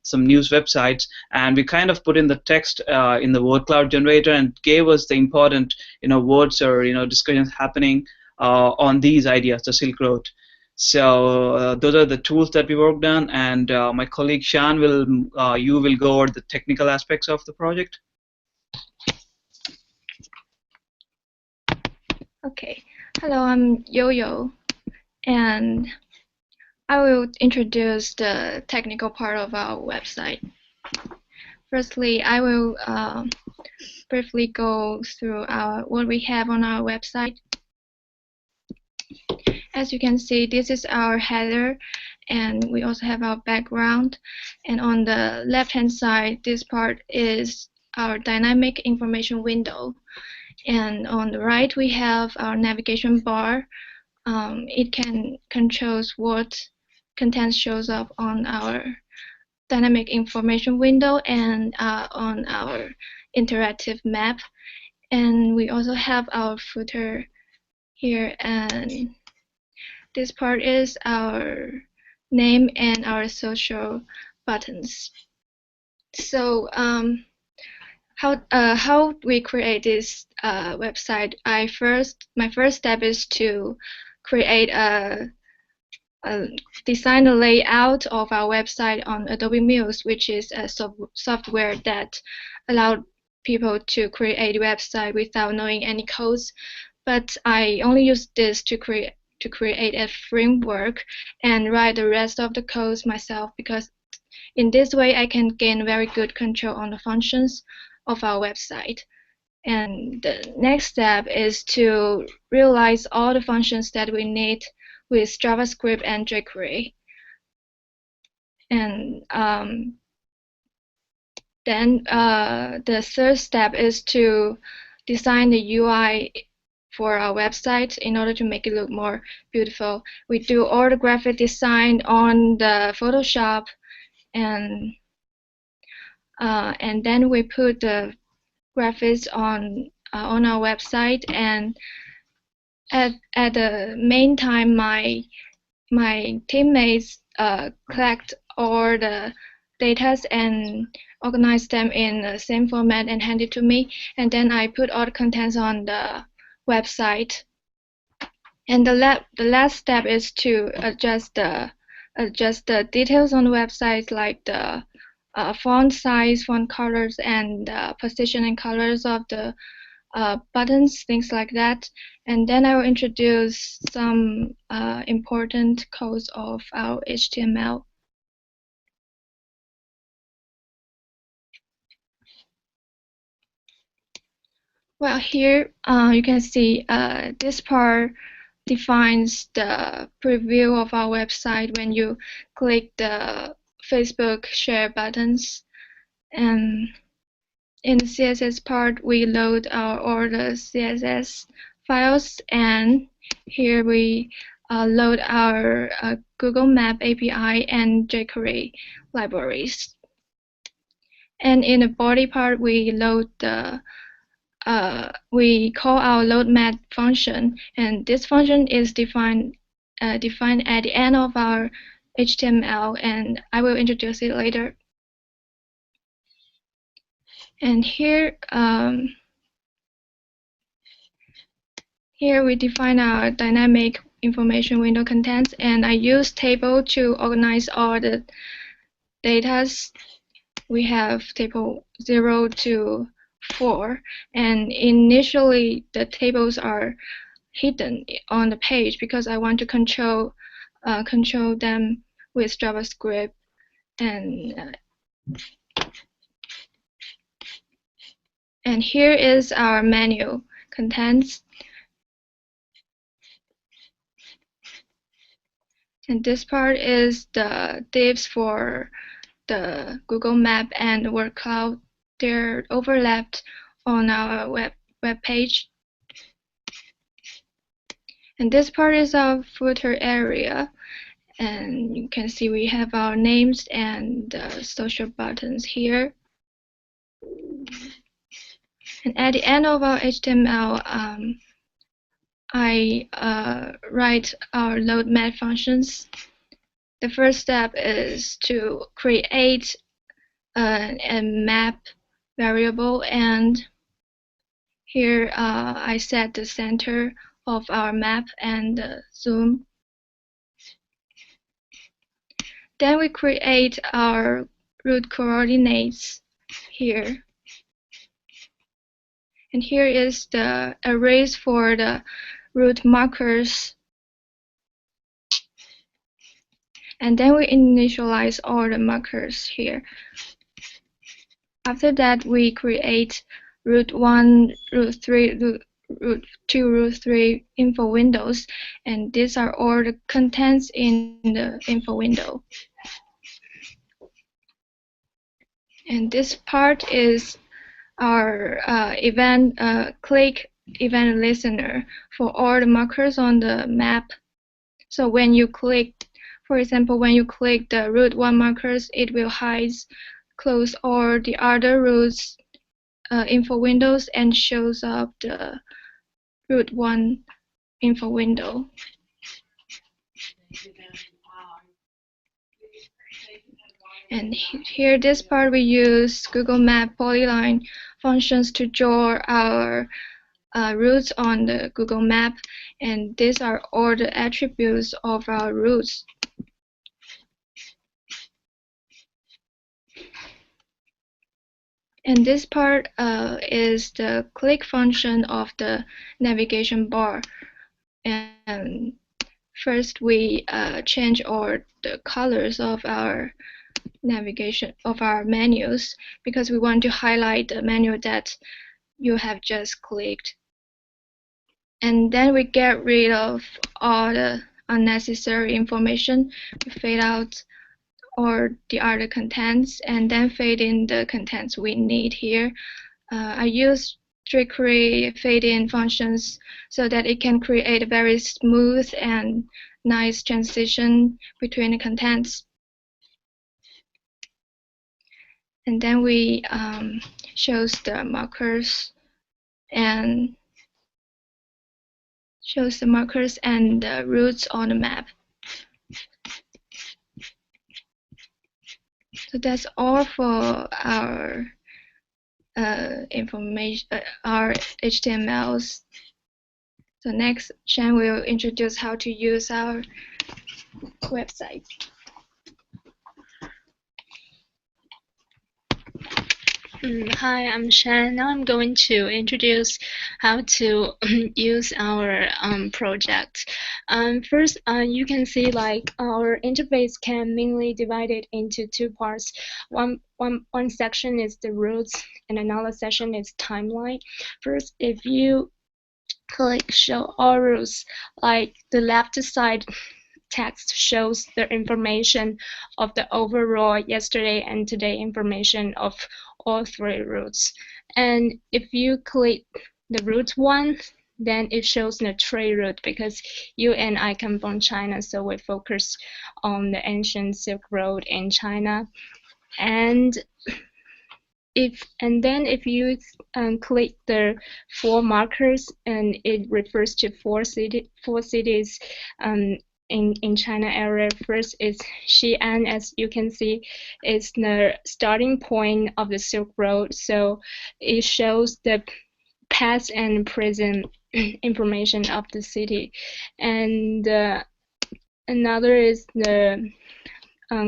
S9: some news websites, and we kind of put in the text in the word cloud generator and gave us the important words or discussions happening on these ideas, the Silk Road. So those are the tools that we worked on, and my colleague Shan will go over the technical aspects of the project.
S4: Okay. Hello, I'm Yo-Yo, and I will introduce the technical part of our website. Firstly, I will briefly go through what we have on our website. As you can see, this is our header, and we also have our background. And on the left-hand side, this part is our dynamic information window. And on the right, we have our navigation bar. It can controls what content shows up on our dynamic information window and on our
S3: interactive map. And we also have our footer here, and this part is our name and our social buttons. So how we create this website? My first step is to create design the layout of our website on Adobe Muse, which is a software that allows people to create a website without knowing any codes. But I only use this to create a framework and write the rest of the codes myself, because in this way I can gain very good control on the functions of our website. And the next step is to realize all the functions that we need with JavaScript and jQuery. And then the third step is to design the UI for our website in order to make it look more beautiful. We do all the graphic design on the Photoshop, and then we put the graphics on our website. And at the main time, my teammates collect all the data and organize them in the same format and hand it to me, and then I put all the contents on the website. And the last step is to adjust the details on the website, like the font size, font colors, and position and colors of the buttons, things like that. And then I will introduce some important codes of our HTML. Well, here you can see this part defines the preview of our website when you click the Facebook share buttons. And in the CSS part, we load all the CSS files, and here we load our Google Map API and jQuery libraries. And in the body part, we load the we call our load map function, and this function is defined at the end of our HTML, and I will introduce it later. And here we define our dynamic information window contents, and I use table to organize all the data. We have table 0 to 4, and initially the tables are hidden on the page because I want to control them with JavaScript. And here is our menu contents, and this part is the divs for the Google Map and Word Cloud. They're overlapped on our web page. And this part is our footer area, and you can see we have our names and social buttons here. And at the end of our HTML, I write our load map functions. The first step is to create a map variable, and here I set the center of our map and zoom. Then we create our route coordinates here. And here is the arrays for the route markers. And then we initialize all the markers here. After that, we create route 1, route 3, route 2, route 3 info windows, and these are all the contents in the info window. And this part is our click event listener for all the markers on the map. So when you click, for example, when you click the route 1 markers, it will hide, close all the other routes
S4: info windows and shows up the root 1 info window. And here, this part, we use Google Map polyline functions to draw our routes on the Google Map, and these are all the attributes of our routes. And this part is the click function of the navigation bar. And first, we change all the colors of our navigation of our menus, because we want to highlight the menu that you have just clicked. And then we get rid of all the unnecessary information. We fade out all the other contents and then fade in the contents we need here. I use jQuery fade-in functions so that it can create a very smooth and nice transition between the contents. And then we shows the markers and the routes on the map. So that's all for our information, our HTMLs. So next, Shan will introduce how to use our website.
S10: Hi, I'm Shan. Now I'm going to introduce how to use our project. First, you can see like our interface can mainly divide it into two parts. One section is the routes, and another section is timeline. First, if you click Show All Routes, like the left side text shows the information of the overall yesterday and today information of all three routes. And if you click the route 1, then it shows the trade route, because you and I come from China, so we focus on the ancient Silk Road in China. And then if you click the 4 markers, and it refers to four cities in China area. First is Xi'an, as you can see, is the starting point of the Silk Road. So it shows the past and present information of the city. And another is the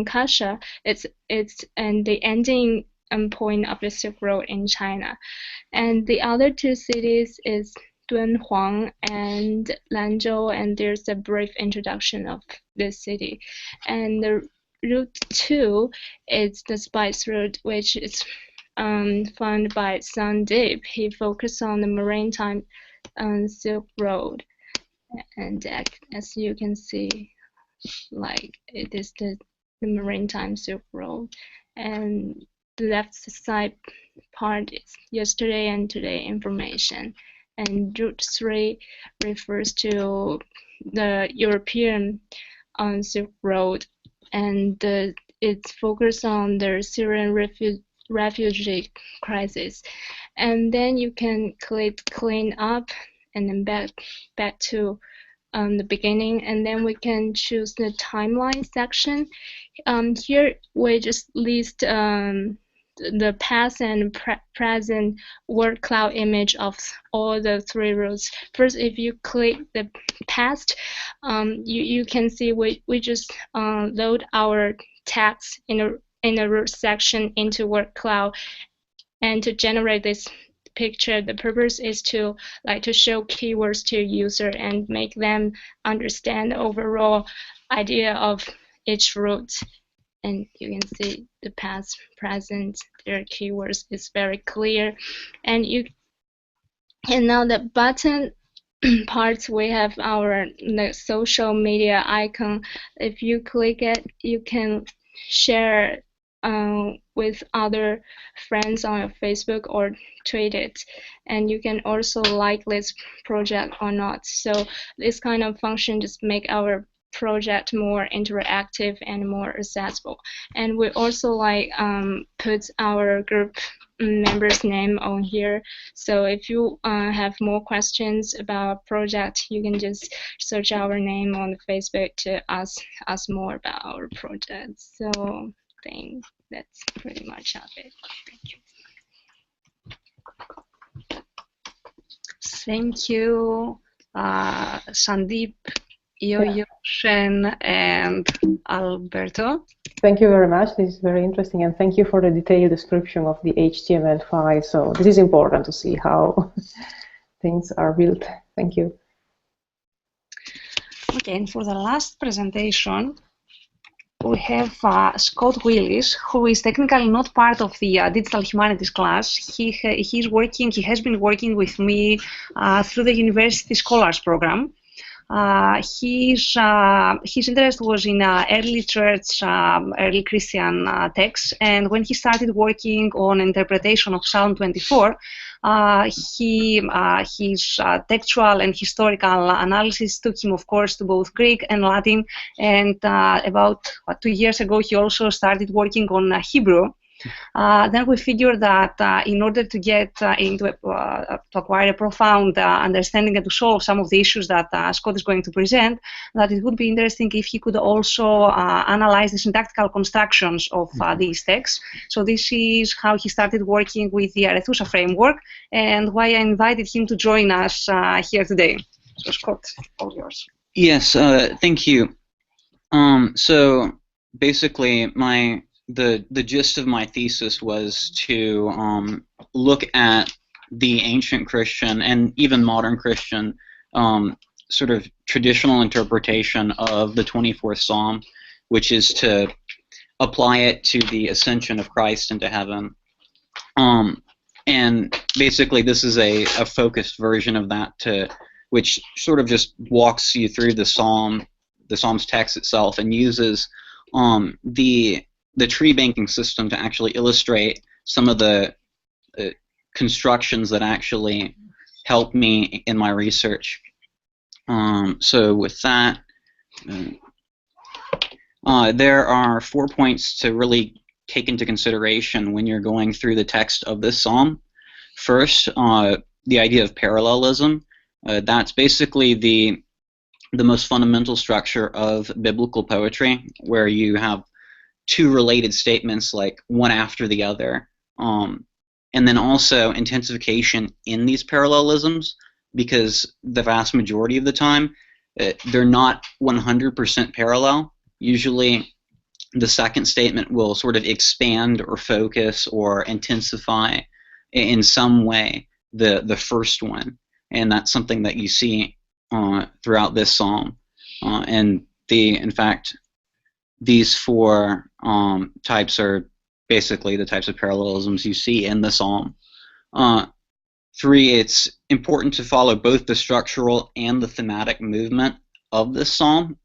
S10: Kasha. It's and the ending point of the Silk Road in China. And the other 2 cities is Dunhuang and Lanzhou, and there's a brief introduction of this city. And the route 2 is the Spice Route, which is found by Sandeep. He focused on the maritime Silk Road, and as you can see, like it is the maritime Silk Road. And the left side part is yesterday and today information. And route 3 refers to the European Silk Road, and it's focused on the Syrian refugee crisis. And then you can click clean up and then back to the beginning, and then we can choose the timeline section. Here we just list the past and present word cloud image of all the 3 routes. First, if you click the past, you can see we just load our text in a route section into word cloud. And to generate this picture, the purpose is to show keywords to user and make them understand the overall idea of each route. And you can see the past, present, their keywords is very clear. And now the button parts, we have the social media icon. If you click it, you can share with other friends on your Facebook or tweet it. And you can also like this project or not. So this kind of function just make our project more interactive and more accessible. And we also put our group member's name on here. So if you have more questions about project, you can just search our name on Facebook to ask us more about our project. So I think that's pretty much of it. Thank you.
S2: Thank you, Sandeep, Yo-Yo, Shen, and Alberto.
S1: Thank you very much. This is very interesting, and thank you for the detailed description of the HTML file. So this is important to see how things are built. Thank you.
S2: Okay, and for the last presentation, we have Scott Willis, who is technically not part of the Digital Humanities class. He has been working with me through the University Scholars Program. His interest was in early church, early Christian texts, and when he started working on interpretation of Psalm 24, his textual and historical analysis took him, of course, to both Greek and Latin, and about 2 years ago he also started working on Hebrew. Then we figured that in order to get to acquire a profound understanding and to solve some of the issues that Scott is going to present, that it would be interesting if he could also analyze the syntactical constructions of these texts. So this is how he started working with the Arethusa framework, and why I invited him to join us here today. So Scott, all yours.
S11: Yes, thank you. So basically, the gist of my thesis was to look at the ancient Christian and even modern Christian sort of traditional interpretation of the 24th Psalm, which is to apply it to the ascension of Christ into heaven. And basically this is a focused version of that, which sort of just walks you through the Psalm's text itself and uses the tree banking system to actually illustrate some of the constructions that actually helped me in my research. So with that, there are 4 points to really take into consideration when you're going through the text of this psalm. First, the idea of parallelism. That's basically the most fundamental structure of biblical poetry, where you have two related statements, like one after the other, and then also intensification in these parallelisms, because the vast majority of the time they're not 100% parallel. Usually the second statement will sort of expand or focus or intensify in some way the first one, and that's something that you see throughout this psalm. And in fact, these four types are basically the types of parallelisms you see in the psalm. 3, it's important to follow both the structural and the thematic movement of this psalm.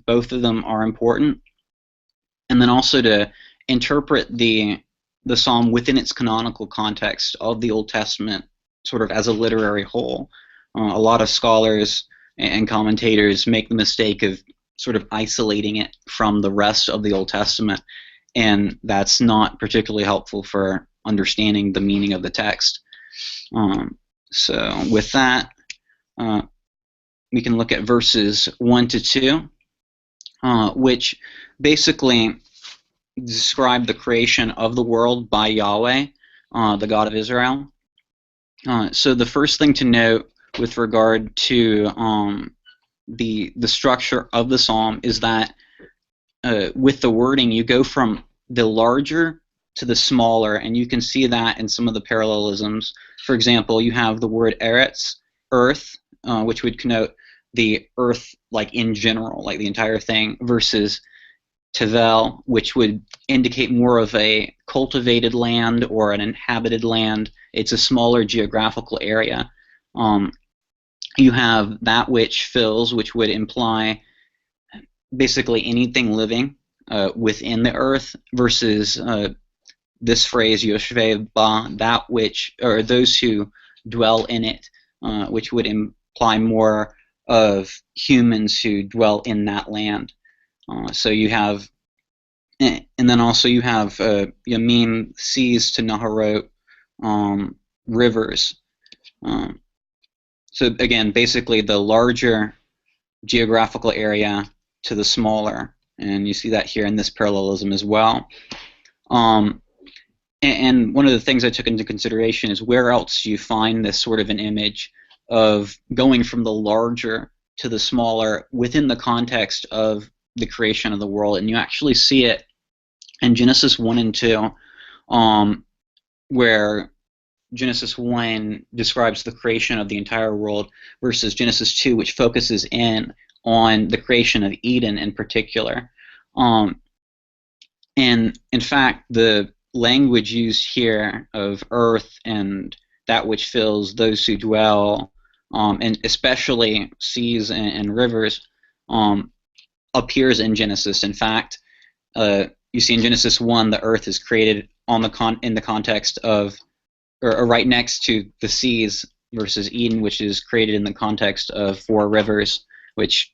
S11: Both of them are important. And then also to interpret the psalm within its canonical context of the Old Testament, sort of as a literary whole. A lot of scholars and commentators make the mistake of sort of isolating it from the rest of the Old Testament, and that's not particularly helpful for understanding the meaning of the text. So with that, we can look at verses 1 to 2, which basically describe the creation of the world by Yahweh, the God of Israel. So the first thing to note with regard to the structure of the psalm is that with the wording, you go from the larger to the smaller, and you can see that in some of the parallelisms. For example, you have the word eretz, earth, which would connote the earth like in general, like the entire thing, versus tevel, which would indicate more of a cultivated land or an inhabited land. It's a smaller geographical area. You have that which fills, which would imply basically anything living within the earth, versus this phrase yoshveh ba, that which, or those who dwell in it, which would imply more of humans who dwell in that land. So you have, and then also you have yamim, seas, to naharot, rivers. So again, basically the larger geographical area to the smaller, and you see that here in this parallelism as well. And one of the things I took into consideration is where else do you find this sort of an image of going from the larger to the smaller within the context of the creation of the world. And you actually see it in Genesis 1 and 2, where Genesis 1 describes the creation of the entire world versus Genesis 2, which focuses in on the creation of Eden in particular. And in fact, the language used here of earth and that which fills those who dwell, and especially seas and rivers, appears in Genesis. In fact, you see in Genesis 1, the earth is created in the context of, or right next to the seas, versus Eden, which is created in the context of 4 rivers, which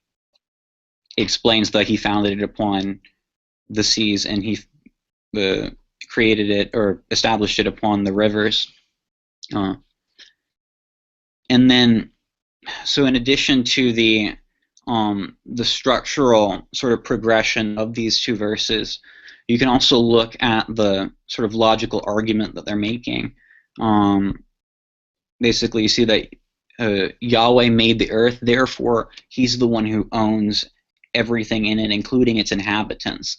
S11: explains that he founded it upon the seas and he created it or established it upon the rivers. And then, so in addition to the structural sort of progression of these 2 verses, you can also look at the sort of logical argument that they're making. Basically, you see that Yahweh made the earth, therefore he's the one who owns everything in it, including its inhabitants.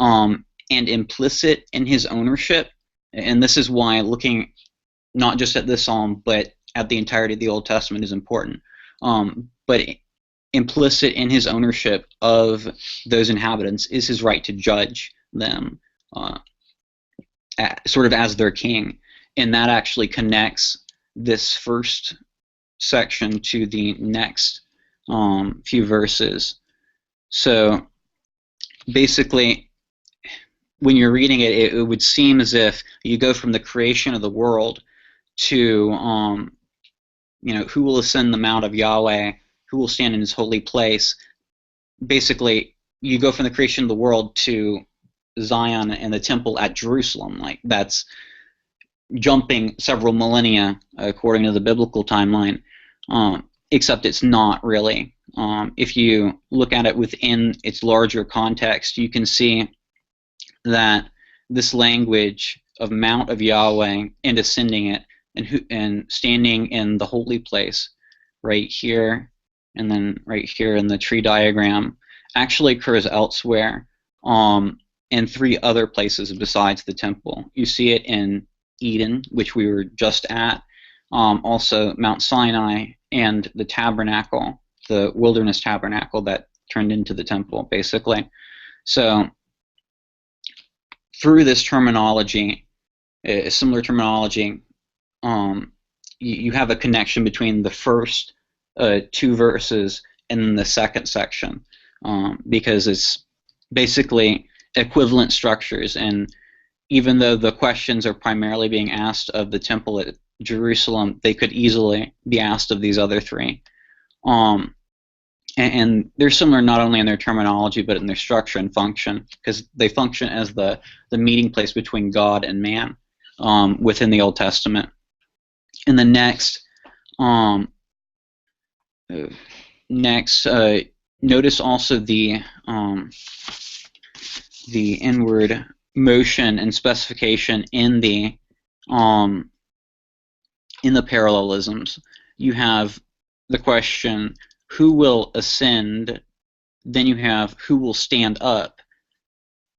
S11: And implicit in his ownership, and this is why looking not just at this psalm, but at the entirety of the Old Testament is important. But implicit in his ownership of those inhabitants is his right to judge them, sort of as their king. And that actually connects this first section to the next few verses. So basically, when you're reading it, it would seem as if you go from the creation of the world to, who will ascend the mount of Yahweh, who will stand in his holy place. Basically, you go from the creation of the world to Zion and the temple at Jerusalem. Like, that's jumping several millennia according to the biblical timeline, except it's not really. If you look at it within its larger context, you can see that this language of Mount of Yahweh and ascending it and standing in the holy place right here and then right here in the tree diagram actually occurs elsewhere, in 3 other places besides the temple. You see it in Eden, which we were just at, also Mount Sinai, and the tabernacle, the wilderness tabernacle that turned into the temple, basically. So through this terminology, similar terminology, you have a connection between the first 2 verses and then the second section, because it's basically equivalent structures. And even though the questions are primarily being asked of the temple at Jerusalem, they could easily be asked of these other 3. And they're similar not only in their terminology but in their structure and function, because they function as the meeting place between God and man within the Old Testament. And the next, notice also the inward motion and specification in the parallelisms. You have the question, who will ascend? Then you have who will stand up,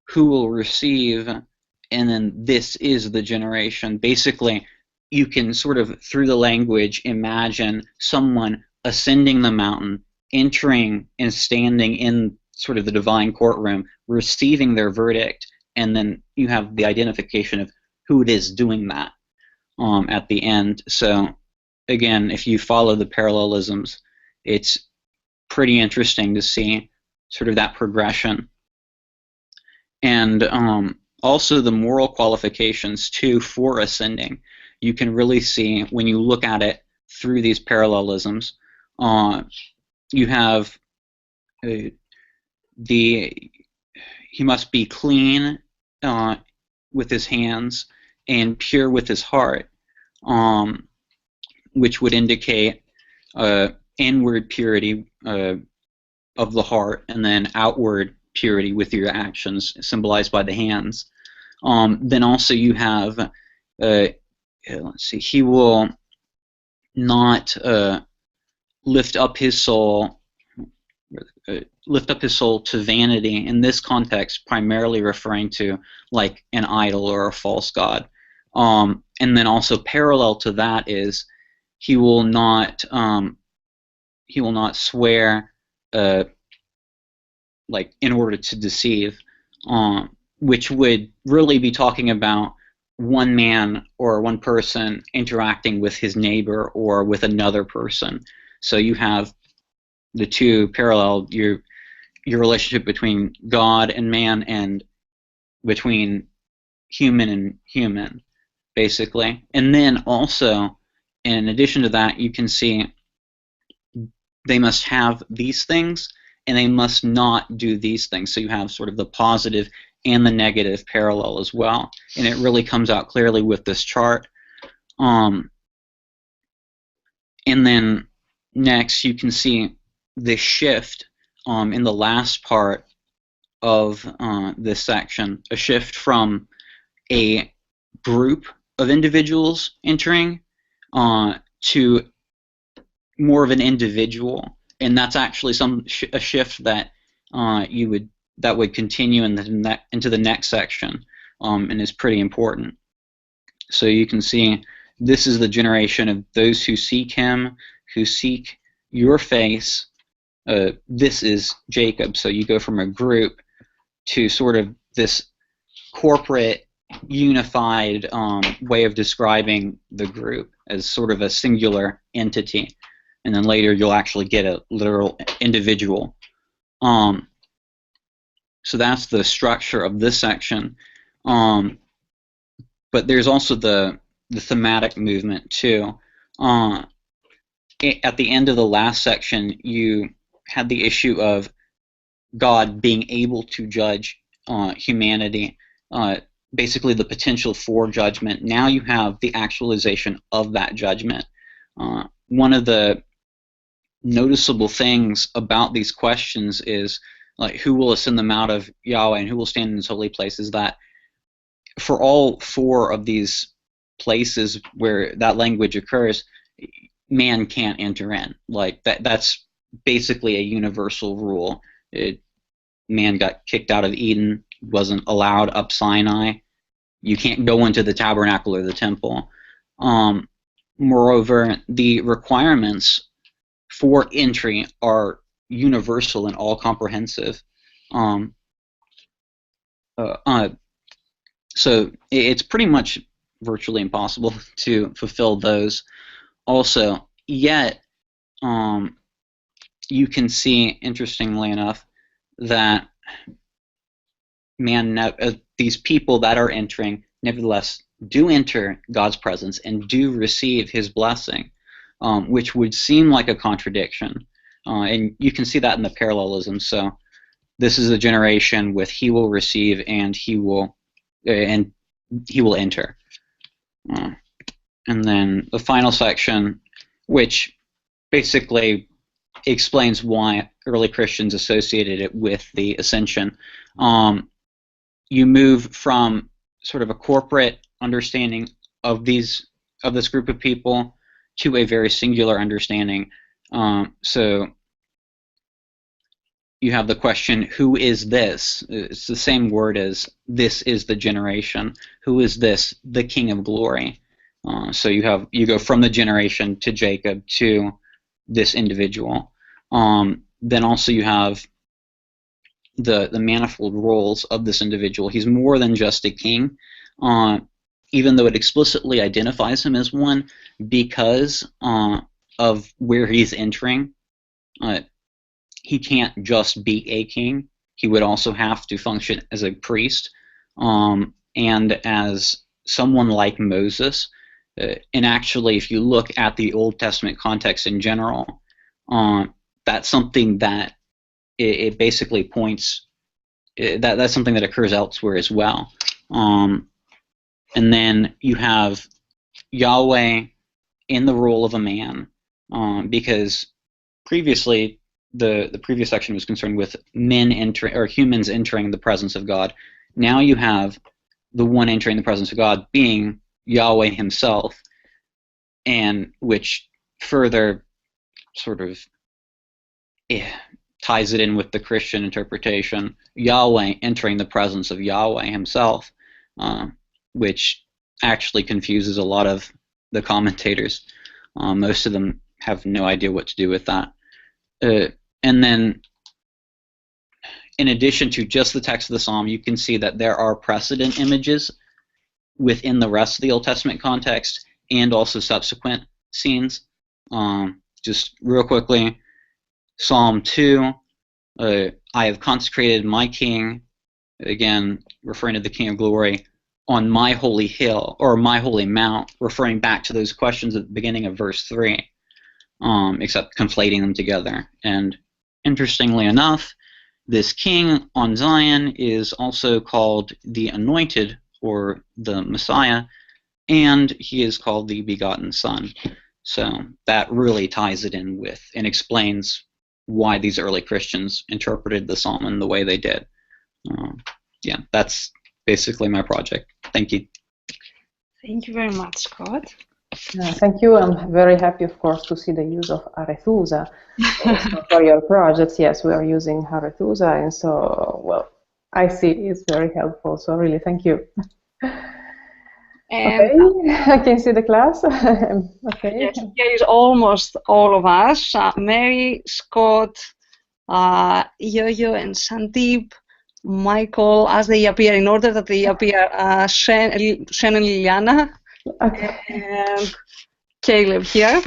S11: who will receive, and then this is the generation. Basically, you can sort of, through the language, imagine someone ascending the mountain, entering and standing in sort of the divine courtroom, receiving their verdict, and then you have the identification of who it is doing that at the end. So again, if you follow the parallelisms, it's pretty interesting to see sort of that progression. And also the moral qualifications too for ascending, you can really see when you look at it through these parallelisms. You have he must be clean with his hands and pure with his heart. which would indicate inward purity of the heart, and then outward purity with your actions, symbolized by the hands. Then also you have, let's see, he will not lift up his soul to vanity, in this context primarily referring to like an idol or a false god. And then also parallel to that is he will not swear like in order to deceive, which would really be talking about one man or one person interacting with his neighbor or with another person. So you have the two parallel, your relationship between God and man, and between human and human, basically. And then also, in addition to that, you can see they must have these things and they must not do these things. So you have sort of the positive and the negative parallel as well. And it really comes out clearly with this chart. And then next you can see this shift in the last part of this section, a shift from a group of individuals entering to more of an individual, and that's actually a shift that that would continue into the next section, and is pretty important. So you can see this is the generation of those who seek him, who seek your face. This is Jacob. So you go from a group to sort of this corporate, unified way of describing the group as sort of a singular entity. And then later you'll actually get a literal individual. So that's the structure of this section. But there's also the thematic movement too. At the end of the last section, you had the issue of God being able to judge humanity, basically the potential for judgment. Now you have the actualization of that judgment. One of the noticeable things about these questions is, like, who will ascend the mount of Yahweh and who will stand in his holy place, is that for all four of these places where that language occurs, man can't enter in. Like that's basically a universal rule. Man got kicked out of Eden, wasn't allowed up Sinai. You can't go into the tabernacle or the temple. Moreover, the requirements for entry are universal and all comprehensive. So it's pretty much virtually impossible to fulfill those. Also, yet you can see, interestingly enough, that these people that are entering nevertheless do enter God's presence and do receive his blessing, which would seem like a contradiction. And you can see that in the parallelism. So this is a generation with he will receive and he will enter. And then the final section, which basically explains why early Christians associated it with the ascension. You move from sort of a corporate understanding of this group of people to a very singular understanding. So you have the question, who is this? It's the same word as this is the generation. Who is this? The King of Glory. So you go from the generation to Jacob to this individual. Then also you have the manifold roles of this individual. He's more than just a king, even though it explicitly identifies him as one, because of where he's entering. He can't just be a king. He would also have to function as a priest, and as someone like Moses. And actually, if you look at the Old Testament context in general, that's something that it basically points, that's something that occurs elsewhere as well. And then you have Yahweh in the role of a man, because previously the previous section was concerned with men entering, or humans entering the presence of God. Now you have the one entering the presence of God being Yahweh himself, and which further sort of ties it in with the Christian interpretation, Yahweh entering the presence of Yahweh himself, which actually confuses a lot of the commentators. Most of them have no idea what to do with that. And then, in addition to just the text of the psalm, you can see that there are precedent images within the rest of the Old Testament context and also subsequent scenes. Just real quickly, Psalm 2, I have consecrated my king, again referring to the King of Glory, on my holy hill, or my holy mount, referring back to those questions at the beginning of verse 3, except conflating them together. And interestingly enough, this king on Zion is also called the Anointed, or the Messiah, and he is called the Begotten Son. So that really ties it in with and explains why these early Christians interpreted the psalm in the way they did. Yeah, that's basically my project. Thank you.
S2: Thank you very much, Scott.
S1: Thank you. I'm very happy, of course, to see the use of Arethusa for your projects. Yes, we are using Arethusa, and so, well, I see it's very helpful. So really, thank you.
S2: And
S1: okay, I can see the class. Okay.
S2: Yes, here is almost all of us. Mary, Scott, Yo-Yo, and Sandeep, Michael, as they appear, in order that they appear, Shen and Liliana,
S1: Okay.
S2: and Caleb here.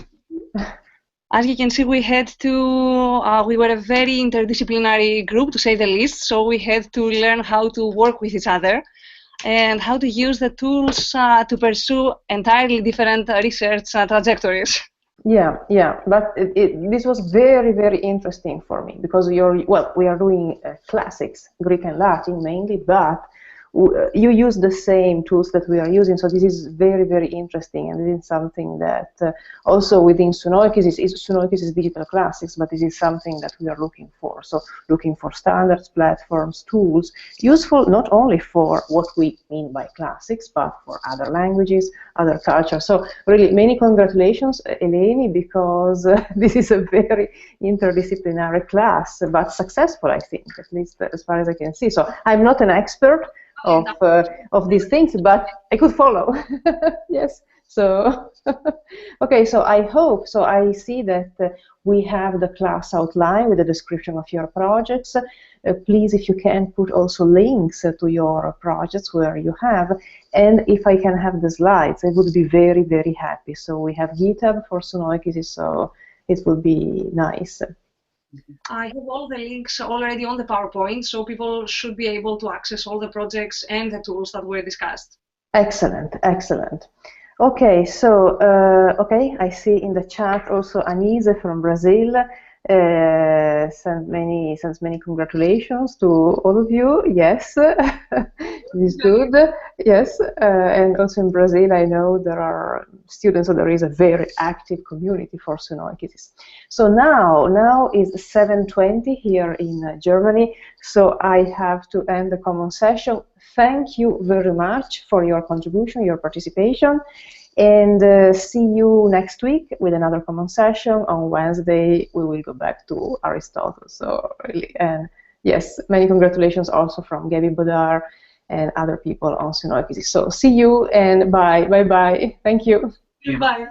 S2: As you can see, we had to, we were a very interdisciplinary group, to say the least, so we had to learn how to work with each other and how to use the tools to pursue entirely different research trajectories.
S1: Yeah, but this was very, very interesting for me, because we are doing classics, Greek and Latin mainly, but you use the same tools that we are using, so this is very, very interesting, and this is something that also within Sunoikis is digital classics, but this is something that we are looking for. So looking for standards, platforms, tools, useful not only for what we mean by classics, but for other languages, other cultures. So really, many congratulations, Eleni, because this is a very interdisciplinary class, but successful, I think, at least as far as I can see. So I'm not an expert of these things, but I could follow. Yes. So okay. So I hope. So I see that we have the class outline with the description of your projects. Please, if you can, put also links to your projects where you have, and if I can have the slides, I would be very, very happy. So we have GitHub for Sunoikis, so it will be nice.
S2: I have all the links already on the PowerPoint, so people should be able to access all the projects and the tools that were discussed.
S1: Excellent, excellent. Okay, so okay, I see in the chat also Anise from Brazil sends many congratulations to all of you. Yes, this is good. Yes, and also in Brazil, I know there are students, so there is a very active community for Sunoikis. So now is 7:20 here in Germany, so I have to end the common session. Thank you very much for your contribution, your participation, and see you next week with another common session. On Wednesday, we will go back to Aristotle. So really, and yes, many congratulations also from Gaby Bodar and other people on Sunoikis. So see you and bye. Thank you.
S2: Bye.